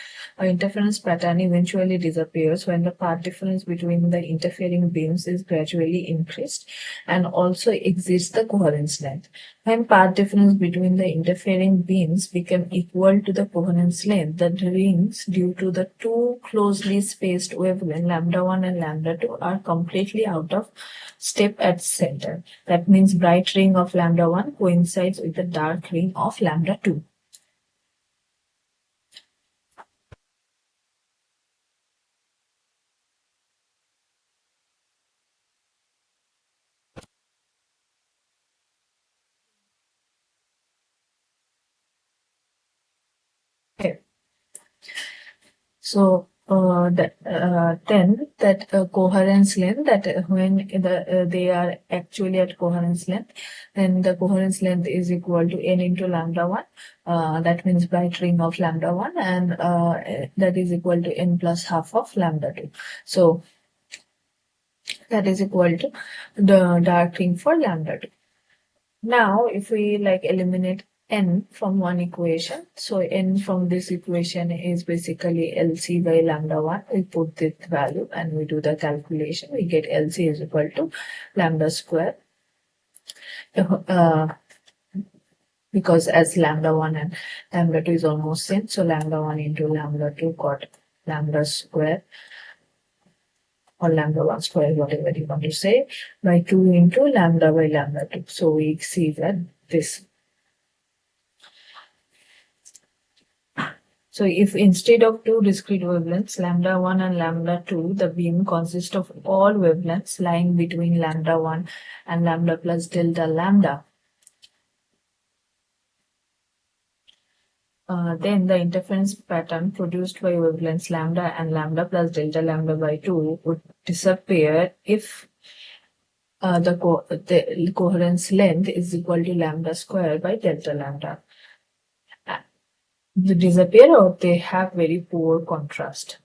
interference pattern eventually disappears when the path difference between the interfering beams is gradually increased and also exceeds the coherence length. When path difference between the interfering beams become equal to the coherence length, the rings due to the two closely spaced wavelength λ1 and λ2 are completely out of step at center. That means bright ring of λ1 coincides with the dark ring of λ2. Okay. So then that coherence length, that when they are actually at coherence length, then the coherence length is equal to n into λ1. That means bright ring of λ1, and that is equal to n plus half of λ2. So that is equal to the dark ring for λ2. Now, if we eliminate n from one equation. So n from this equation is basically LC by lambda 1. We put this value and we do the calculation. We get LC is equal to lambda square. Because as lambda 1 and lambda 2 is almost same, so lambda 1 into lambda 2 got lambda square or lambda 1 square, whatever you want to say, by 2 into lambda by lambda 2. So we see that this. So if instead of two discrete wavelengths, lambda 1 and lambda 2, the beam consists of all wavelengths lying between lambda 1 and lambda plus delta lambda, then the interference pattern produced by wavelengths lambda and lambda plus delta lambda by 2 would disappear if the coherence length is equal to lambda square by delta lambda. They disappear or they have very poor contrast.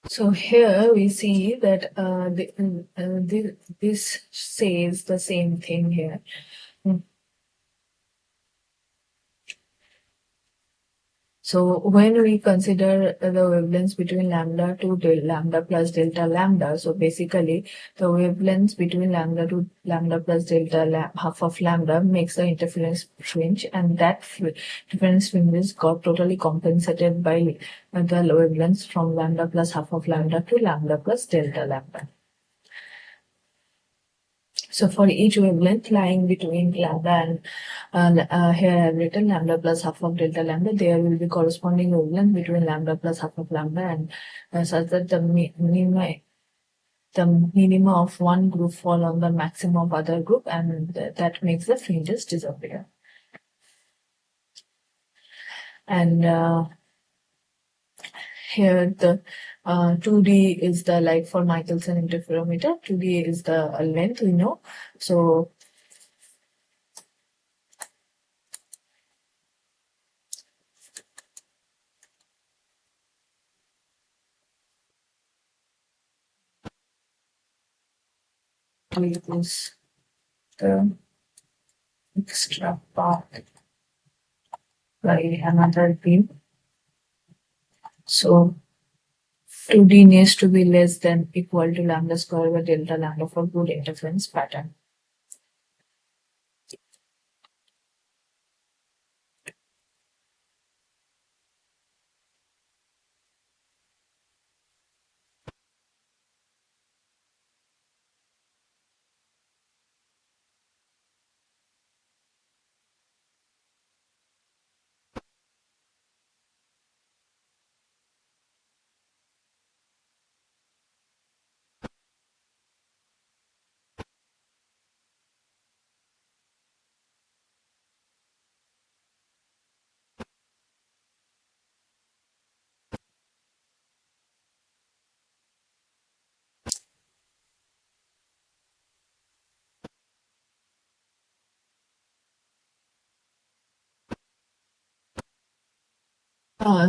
So here we see that this says the same thing here. So when we consider the wavelengths between lambda to lambda plus delta lambda, so basically the wavelengths between lambda to lambda plus delta half of lambda makes the interference fringe, and that interference fringe got totally compensated by the wavelengths from lambda plus half of lambda to lambda plus delta lambda. So for each wavelength lying between lambda and here I have written lambda plus half of delta lambda, there will be corresponding wavelength between lambda plus half of lambda, and such that the minima of one group fall on the maximum of other group, and that makes the fringes disappear. And here the 2D is the, like for Michelson interferometer, 2D is the length we know. So is the extra part by another beam. So 2D needs to be less than equal to lambda square by delta lambda for good interference pattern.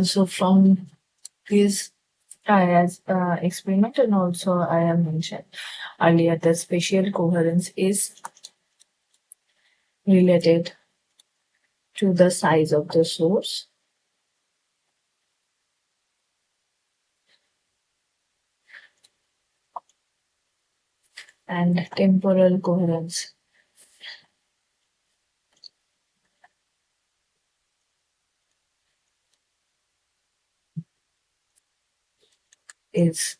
So from this as experiment, and also I have mentioned earlier that spatial coherence is related to the size of the source, and temporal coherence is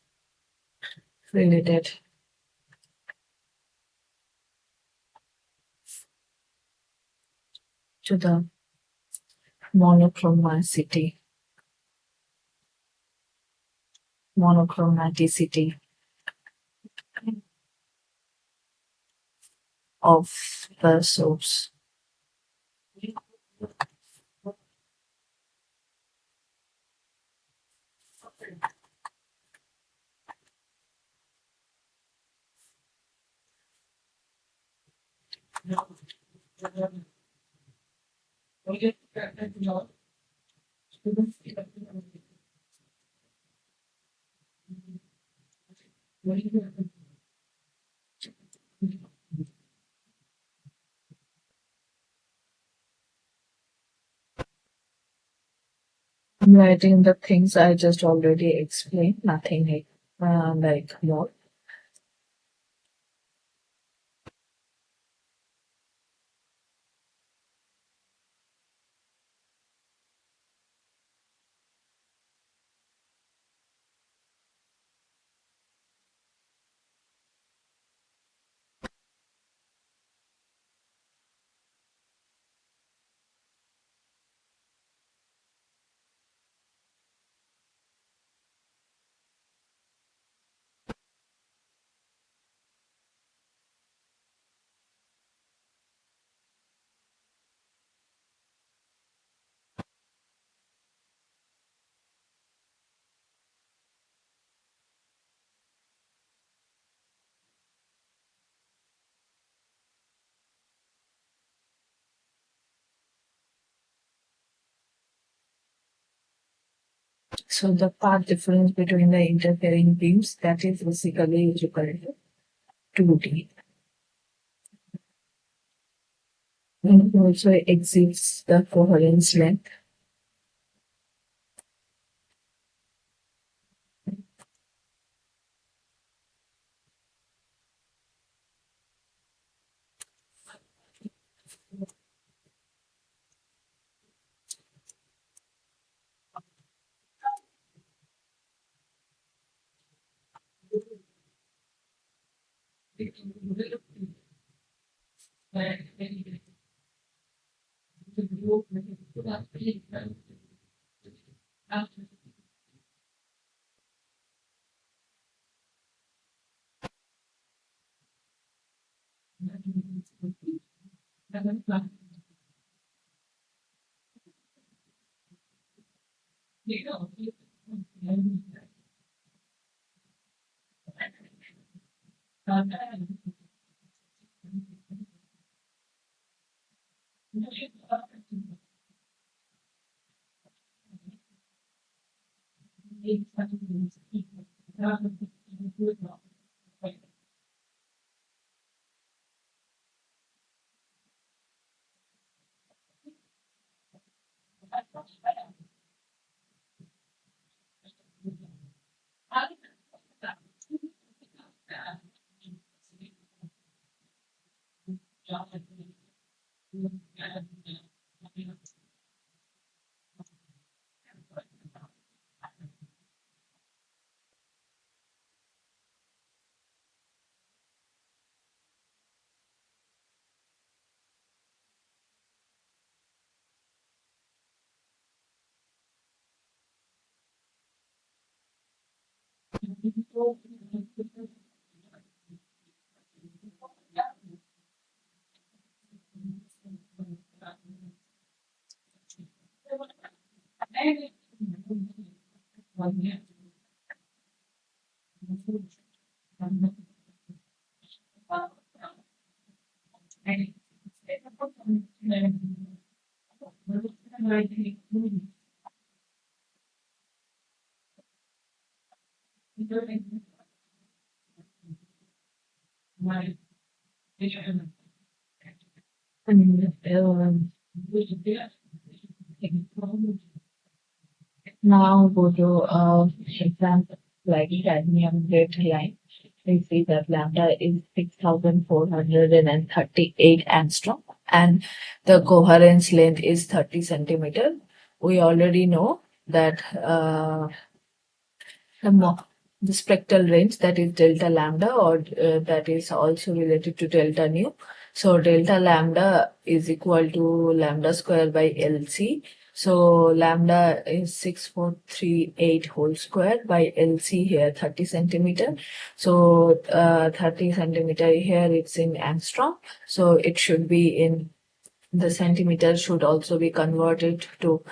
related to the monochromaticity of the source. I'm writing the things I just already explained, nothing like more. So the path difference between the interfering beams, that is basically is equal to 2D. And it also exceeds the coherence length. And now go to example like cadmium red line. We see that lambda is 6,438 angstrom and the coherence length is 30 centimeter. We already know that the, the spectral range, that is delta lambda, or that is also related to delta nu. So delta lambda is equal to lambda square by LC. So lambda is 6438 whole square by LC here 30 centimeter. So 30 centimeter here it's in angstrom. So it should be in the centimeter should also be converted to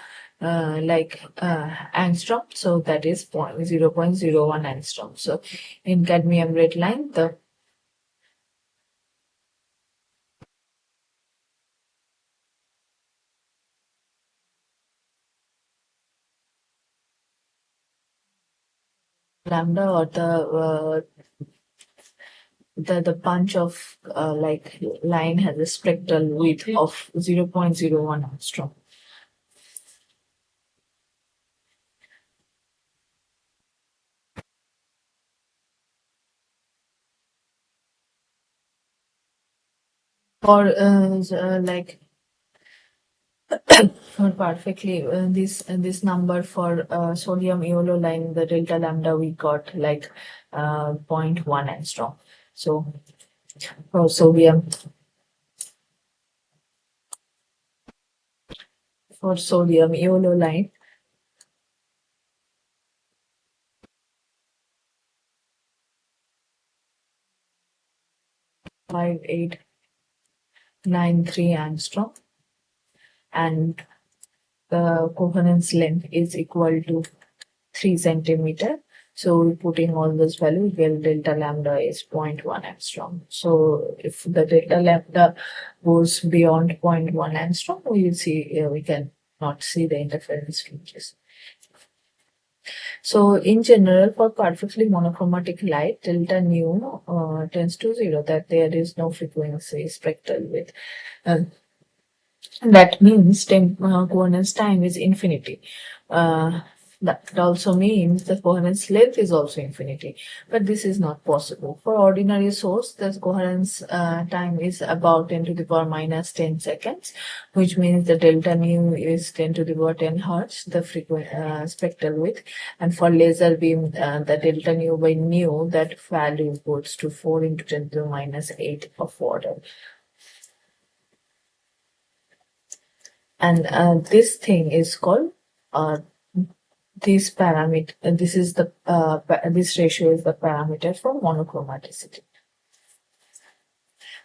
angstrom. So that is 0.01 angstrom. So in cadmium red line, the lambda or the bunch of like line has a spectral width of 0.01 angstrom. For like for perfectly this number for sodium eolo line, the delta lambda we got like 0.1 angstrom. So for sodium eolo line, 5893 angstrom, and the coherence length is equal to 3 centimeter. So putting all this value, well, delta lambda is 0.1 angstrom. So if the delta lambda goes beyond 0.1 angstrom, we will see we can not see the interference fringes. So in general, for perfectly monochromatic light, delta nu tends to 0, that there is no frequency spectral width. That means coherence time is infinity. That also means the coherence length is also infinity, but this is not possible. For ordinary source, the coherence time is about 10 to the power minus 10 seconds, which means the delta nu is 10 to the power 10 hertz, the spectral width. And for laser beam, the delta nu by nu, that value goes to 4 into 10 to the minus 8 of order. And this thing is called this parameter. This is the this ratio is the parameter for monochromaticity.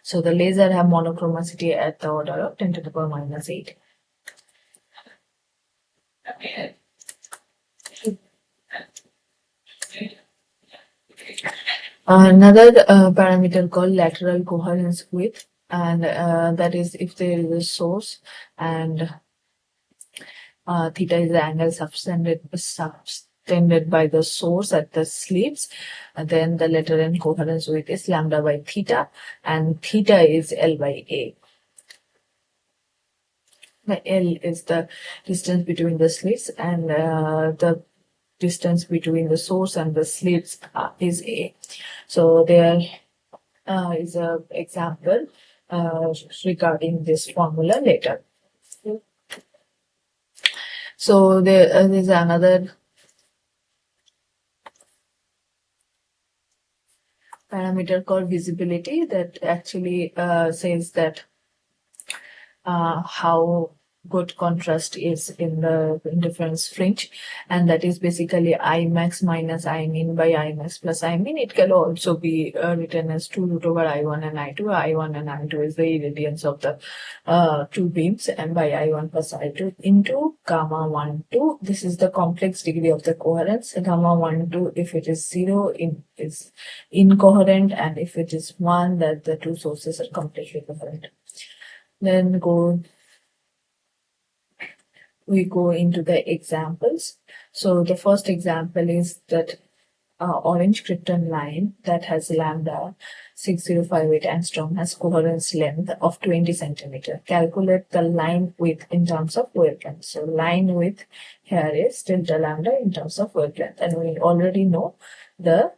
So the laser have monochromacity at the order of 10 to the power minus 8. Another parameter called lateral coherence width, and that is if there is a source and theta is the angle subtended by the source at the slits, then the lateral coherence width is lambda by theta, and theta is L by A. The L is the distance between the slits, and the distance between the source and the slits is A. So there is an example regarding this formula later. So there is another parameter called visibility that actually says that how good contrast is in the interference fringe, and that is basically I max minus I min by I max plus I min. It can also be written as 2 root over I1 and I2. I1 and I2 is the irradiance of the two beams, and by I1 plus I2 into gamma 1 2. This is the complex degree of the coherence. Gamma 1 2, if it is 0, is incoherent, and if it is 1, that the two sources are completely coherent. Then we go into the examples. So the first example is that orange krypton line that has lambda 6058 angstrom has coherence length of 20 centimeter. Calculate the line width in terms of wavelength. So line width here is delta lambda in terms of wavelength, and we already know the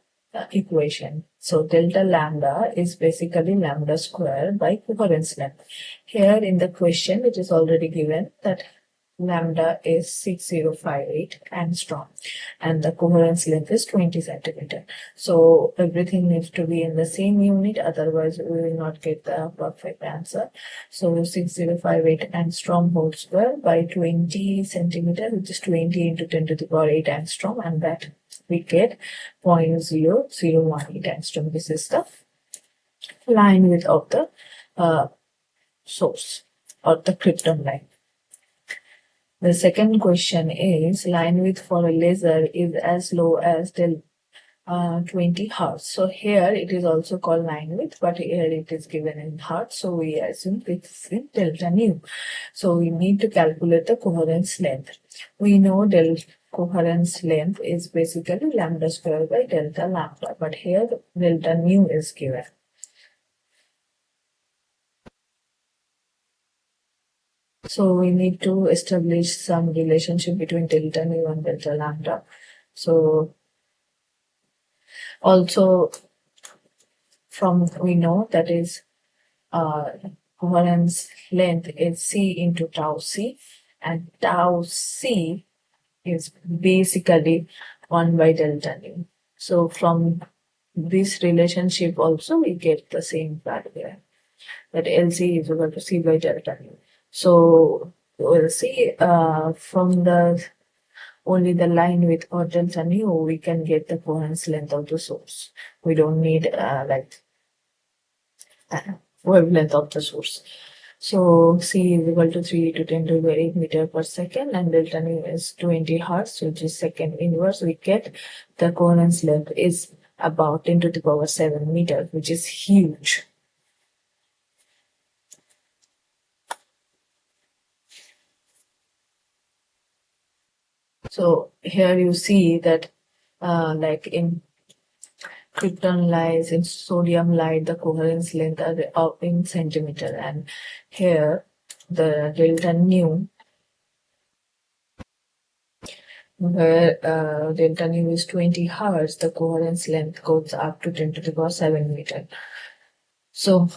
equation. So delta lambda is basically lambda square by coherence length. Here in the question it is already given that lambda is 6058 angstrom and the coherence length is 20 centimeter. So everything needs to be in the same unit, otherwise we will not get the perfect answer. So 6058 angstrom whole square by 20 centimeter, which is 20 into 10 to the power 8 angstrom, and that we get 0.0018 angstrom. This is the line width of the source or the krypton line. The second question is line width for a laser is as low as 20 hertz. So here it is also called line width, but here it is given in hertz. So we assume it's in delta nu. So we need to calculate the coherence length. We know coherence length is basically lambda square by delta lambda, but here delta nu is given. So we need to establish some relationship between delta nu and delta lambda. So also we know that is coherence length is C into tau C, and tau C is basically 1 by delta nu. So from this relationship also we get the same value, that LC is equal to C by delta nu. So we'll see from the only the line with or delta nu we can get the coherence length of the source. We don't need wavelength of the source. So C is equal to 3 to 10 to the 8 meter per second, and delta nu is 20 hertz, which is second inverse. We get the coherence length is about 10 to the power 7 meters, which is huge. So here you see that like in krypton lies, in sodium light, the coherence length are in centimeter, and here the delta nu, where delta nu is 20 hertz, the coherence length goes up to 10 to the power 7 meter. So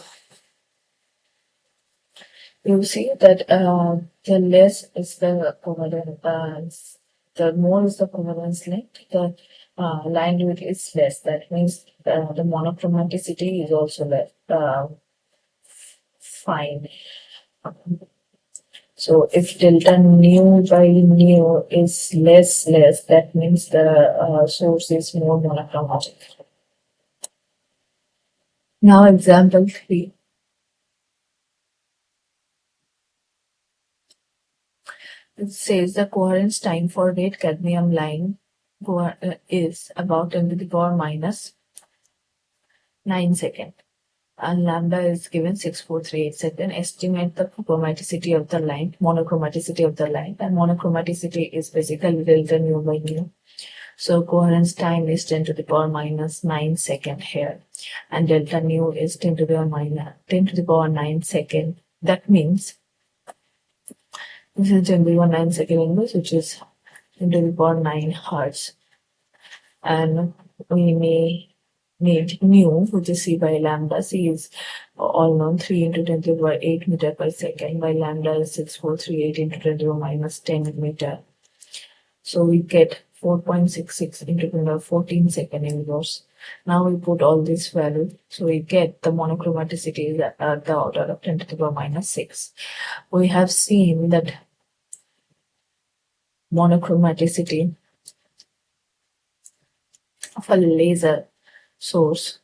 you see that the less is the coherence, the more is the coherence length, the line width is less. That means the monochromaticity is also less. Fine. So if delta nu by nu is less, that means the source is more monochromatic. Now example 3. It says the coherence time for red cadmium line is about 10 to the power minus 9 seconds. And lambda is given 6438 seconds. Estimate the chromaticity of the line, monochromaticity of the line. And monochromaticity is basically delta nu by nu. So coherence time is 10 to the power minus 9 seconds here. And delta nu is 10 to the power 9 seconds. That means this is 10 to the power 9 second inverse, which is 10 to the power 9 hertz. And we may need nu, which is C by lambda. C is all known, 3 into 10 to the power 8 meter per second, by lambda is 6438 into 10 to the power minus 10 meter. So we get 4.66 into 10 to the power 14 second inverse. Now we put all these values, so we get the monochromaticity is at the order of 10 to the power minus 6. We have seen that monochromaticity of a laser source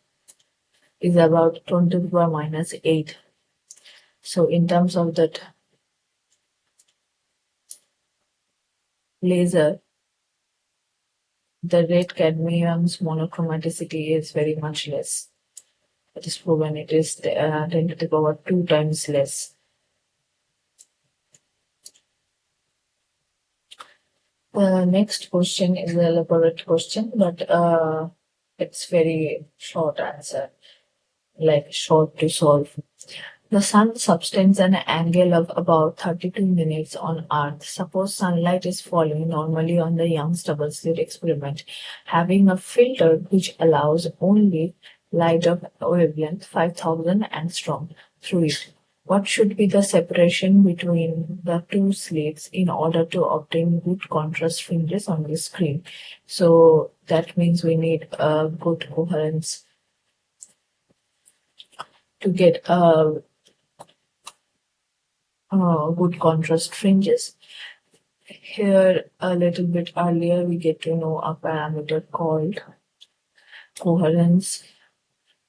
is about 10 to the power minus 8. So in terms of that laser, the red cadmium's monochromaticity is very much less. It is proven it is 10 to the power 2 times less. The next question is a elaborate question, but it's very short answer, like short to solve. The sun subtends an angle of about 32 minutes on Earth. Suppose sunlight is falling normally on the Young's double slit experiment, having a filter which allows only light of wavelength 5000 angstrom through it. What should be the separation between the two slits in order to obtain good contrast fringes on the screen? So that means we need a good coherence to get a good contrast fringes. Here, a little bit earlier, we get to know a parameter called coherence,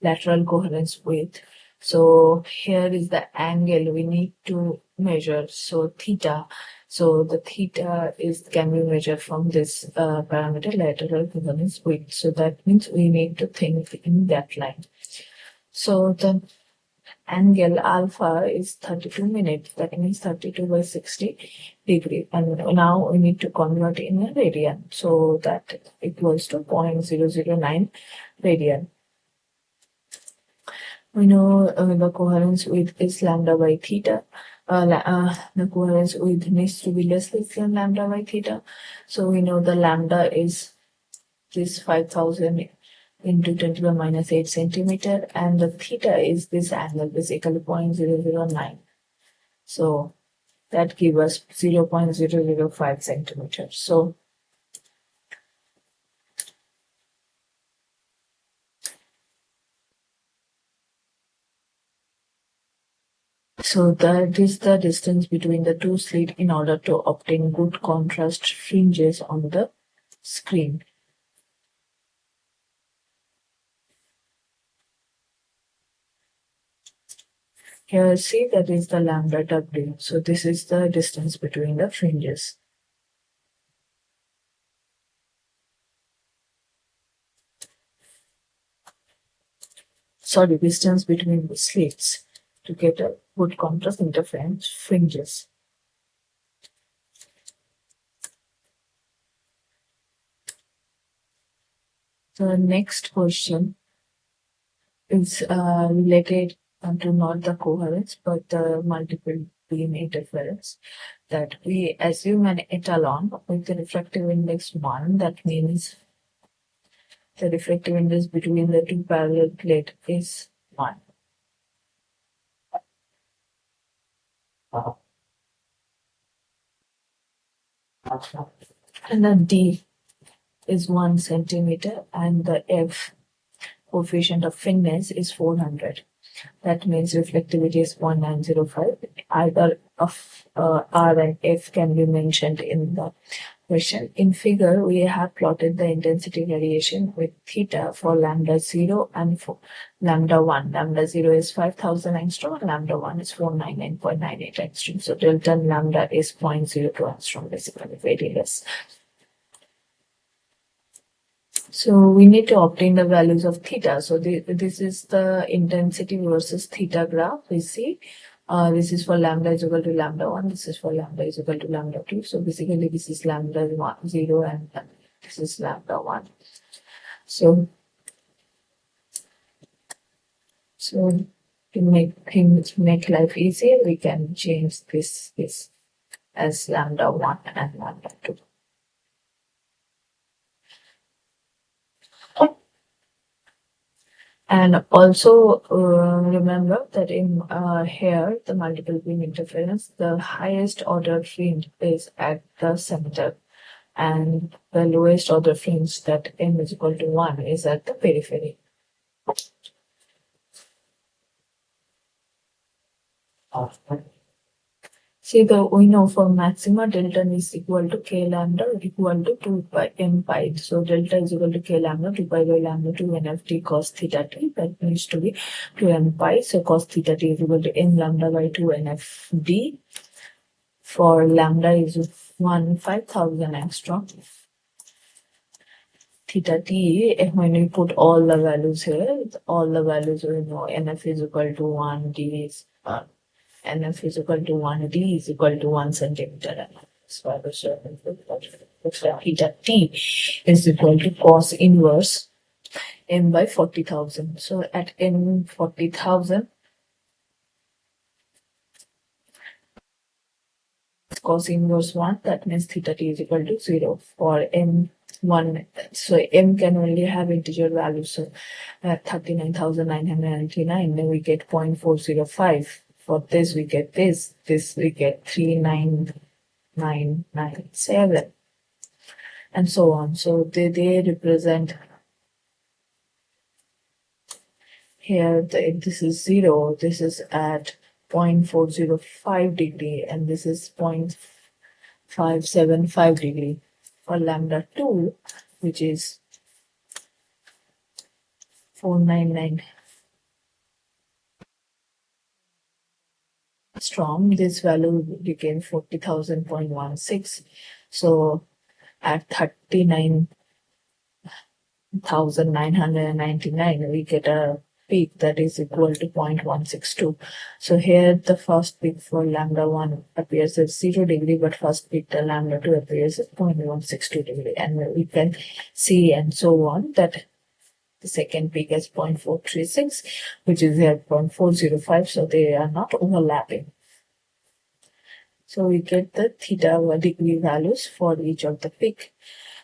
lateral coherence width. So here is the angle we need to measure so theta. So the theta can be measured from this parameter lateral covariance width. So that means we need to think in that line. So the angle alpha is 32 minutes. That means 32 by 60 degree. And now we need to convert in a radian. So that equals to 0.009 radian. We know the coherence width is lambda by theta. The coherence width needs to be less than lambda by theta. So we know the lambda is this 5000 into 10 to the minus 8 centimeter, and the theta is this angle, basically 0.009. So that gives us 0.005 centimeters. So that is the distance between the two slits in order to obtain good contrast fringes on the screen. Here, see, that is the lambda W. So this is the distance between the fringes. Sorry, distance between the slits to get a good contrast interference fringes. The next question is related to not the coherence but the multiple beam interference. That we assume an etalon with the refractive index 1. That means the refractive index between the two parallel plates is 1. And the D is 1 centimeter and the F coefficient of thickness is 400. That means reflectivity is 0.905. Either of R and F can be mentioned in the question. In figure, we have plotted the intensity variation with theta for lambda 0 and for lambda 1. Lambda 0 is 5000 angstrom and lambda 1 is 499.98 angstrom. So delta lambda is 0.02 angstrom, basically very less. So we need to obtain the values of theta. So this is the intensity versus theta graph we see. This is for lambda is equal to lambda 1. This is for lambda is equal to lambda 2. So basically this is lambda 0 and this is lambda 1. So to make life easier, we can change this as lambda 1 and lambda 2. And also remember that in here, the multiple beam interference, the highest order fringe is at the center, and the lowest order fringe, that n is equal to 1, is at the periphery. See, we know for maxima delta is equal to k lambda equal to 2 pi m pi. So delta is equal to k lambda 2 pi by lambda 2 nft cos theta t. That needs to be 2 m pi. So cos theta t is equal to n lambda by 2 nfd. For lambda is 5000 angstrom. Theta t, when we put all the values here, all the values we know nf is equal to 1, d is nf is equal to 1, d is equal to 1 centimeter. So theta t is equal to cos inverse m by 40,000. So at m 40,000, cos inverse 1, that means theta t is equal to 0. For m 1, so m can only have integer values. So at 39,999, then we get 0.405. For this, we get this we get 39997, and so on. So they represent here, this is 0, this is at 0.405 degree, and this is 0.575 degree. For lambda 2, which is 499. Storm, this value became 40,000.16. So at 39,999, we get a peak that is equal to 0.162. So here the first peak for lambda 1 appears at 0 degree, but first peak the lambda 2 appears at 0.162 degree. And we can see and so on that the second peak is 0.436, which is at 0.405. So they are not overlapping. So we get the theta degree values for each of the peak.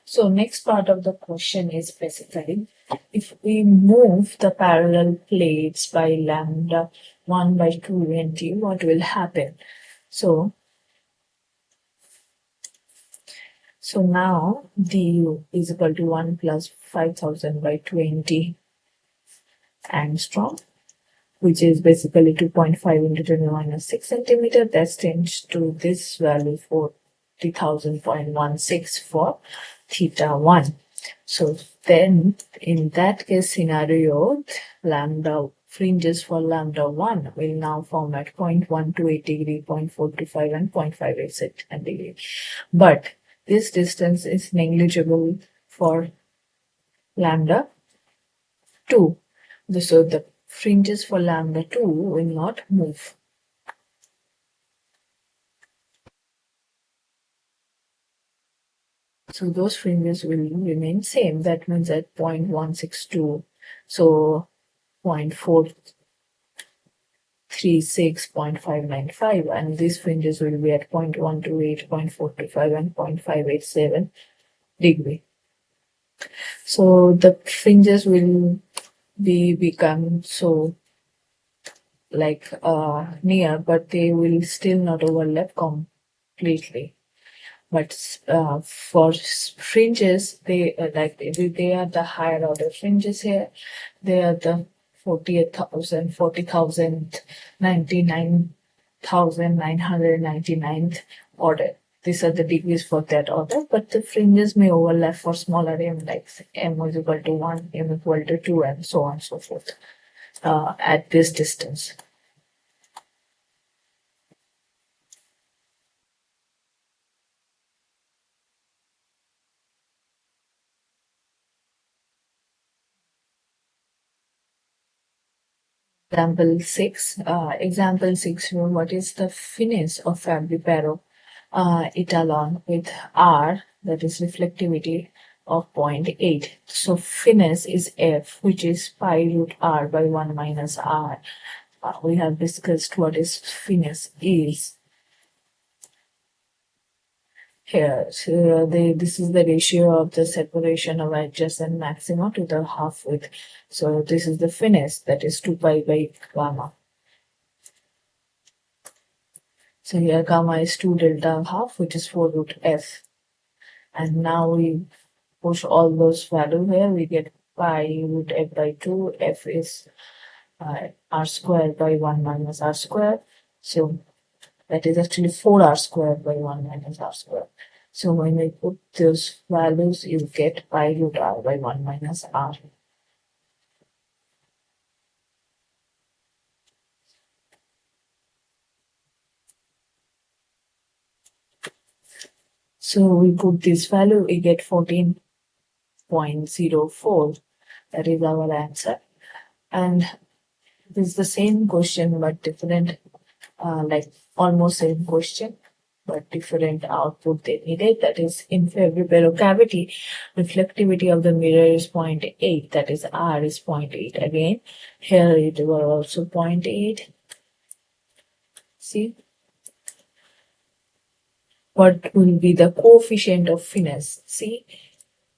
So next part of the question is basically, if we move the parallel plates by lambda 1 by 220, what will happen? So now du is equal to 1 plus 5,000 by 20 angstrom, which is basically 2.5 into 10 minus 6 centimeter. That's changed to this value, 40,000.16 for theta 1. So then in that case scenario, lambda fringes for lambda 1 will now form at 0.128 degree, 0.425 and 0.58 degree. But this distance is negligible for lambda 2. So the fringes for lambda 2 will not move. So those fringes will remain same. That means at 0.162. So 0.436, 0.595, and these fringes will be at 0.128, 0.425 and 0.587 degree. So the fringes will become so like near, but they will still not overlap completely. But for fringes, they they are the higher order fringes here. They are the 48,000, 40,000, 99,999th order. These are the degrees for that order, but the fringes may overlap for smaller m, like m is equal to 1, m equal to 2, and so on and so forth at this distance. Example 6. Example 6. What is the finesse of Fabry-Paro Etalon with R, that is reflectivity of 0.8. So finesse is F, which is pi root R by 1 minus R. We have discussed what is finesse is. Here, so this is the ratio of the separation of adjacent maxima to the half width. So this is the finesse, that is 2 pi by gamma. So here gamma is 2 delta half, which is 4 root f. And now we push all those values here, we get pi root f by 2. F is r squared by 1 minus r squared. So that is actually 4r squared by 1 minus r squared. So when we put those values, you get pi root r by 1 minus r. So we put this value, we get 14.04. That is our answer. And this is the same question but different, like almost same question but different output they needed. That is, in Fabry-Paro cavity, reflectivity of the mirror is 0.8, that is R is 0.8. Again, here it was also 0.8. See, what will be the coefficient of finesse? See,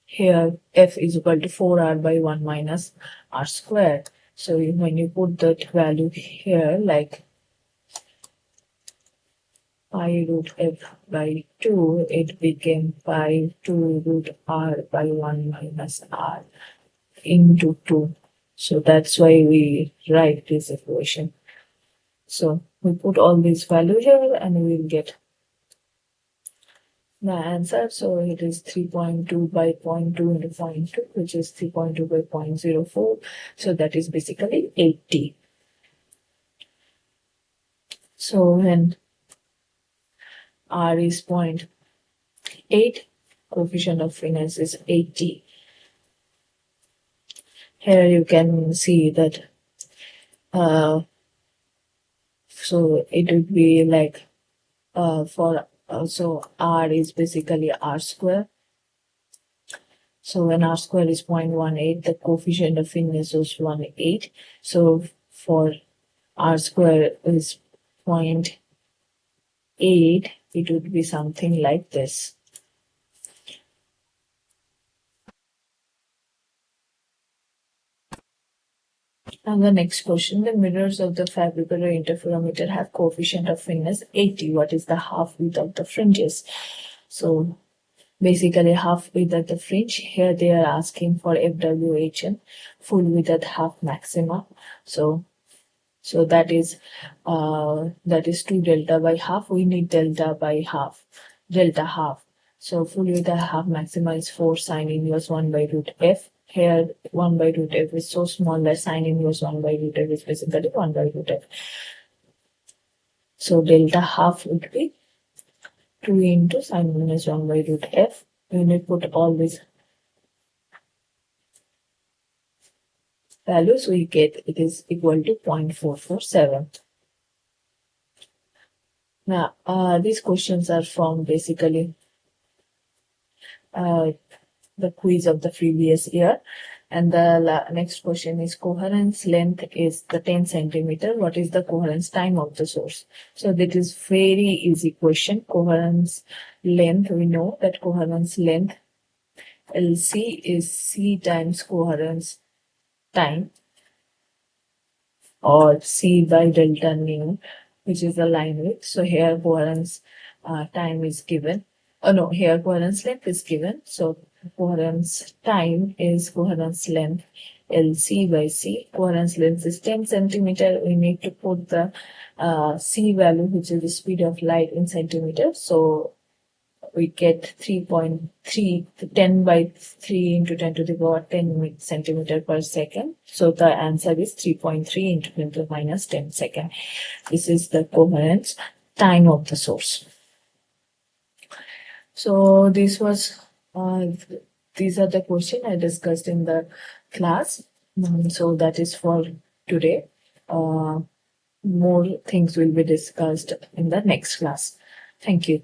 here f is equal to 4r by 1 minus r squared. So when you put that value here, like pi root f by 2, it became pi 2 root r by 1 minus r into 2. So that's why we write this equation. So we put all these values here and we will get the answer. So it is 3.2 by 0.2 into 0.2, which is 3.2 by 0.04. So that is basically 80. So when R is 0.8, coefficient of freeness is 80. Here you can see that so it would be like so R is basically R square. So when R square is 0.18, the coefficient of freeness is 1.8. So for R square is 0.8, it would be something like this. And the next question, the mirrors of the fabricator interferometer have coefficient of freeness 80. What is the half width of the fringes? So basically half width at the fringe. Here they are asking for FWHN, full width at half maxima. So that is 2 delta by half. We need delta by half, delta half. So full width at half maxima is 4 sine inverse 1 by root f. Here 1 by root f is so small that sine inverse 1 by root f is basically 1 by root f. So delta half would be 2 into sine minus 1 by root f. When we put all these values, we get it is equal to 0.447. Now, these questions are from basically the quiz of the previous year. And the next question is coherence length is the 10 centimeter. What is the coherence time of the source? So that is very easy question. Coherence length, we know that coherence length LC is C times coherence time, or C by delta nu, which is the line width. So here coherence time is given. Oh no, here coherence length is given. So coherence time is coherence length LC by C. Coherence length is 10 centimeter. We need to put the C value, which is the speed of light, in centimeters. So we get 3.3, 10 by 3 into 10 to the power 10 centimeter per second. So the answer is 3.3 into 10 to the minus 10 second. This is the coherence time of the source. So this was these are the questions I discussed in the class. So that is for today. More things will be discussed in the next class. Thank you.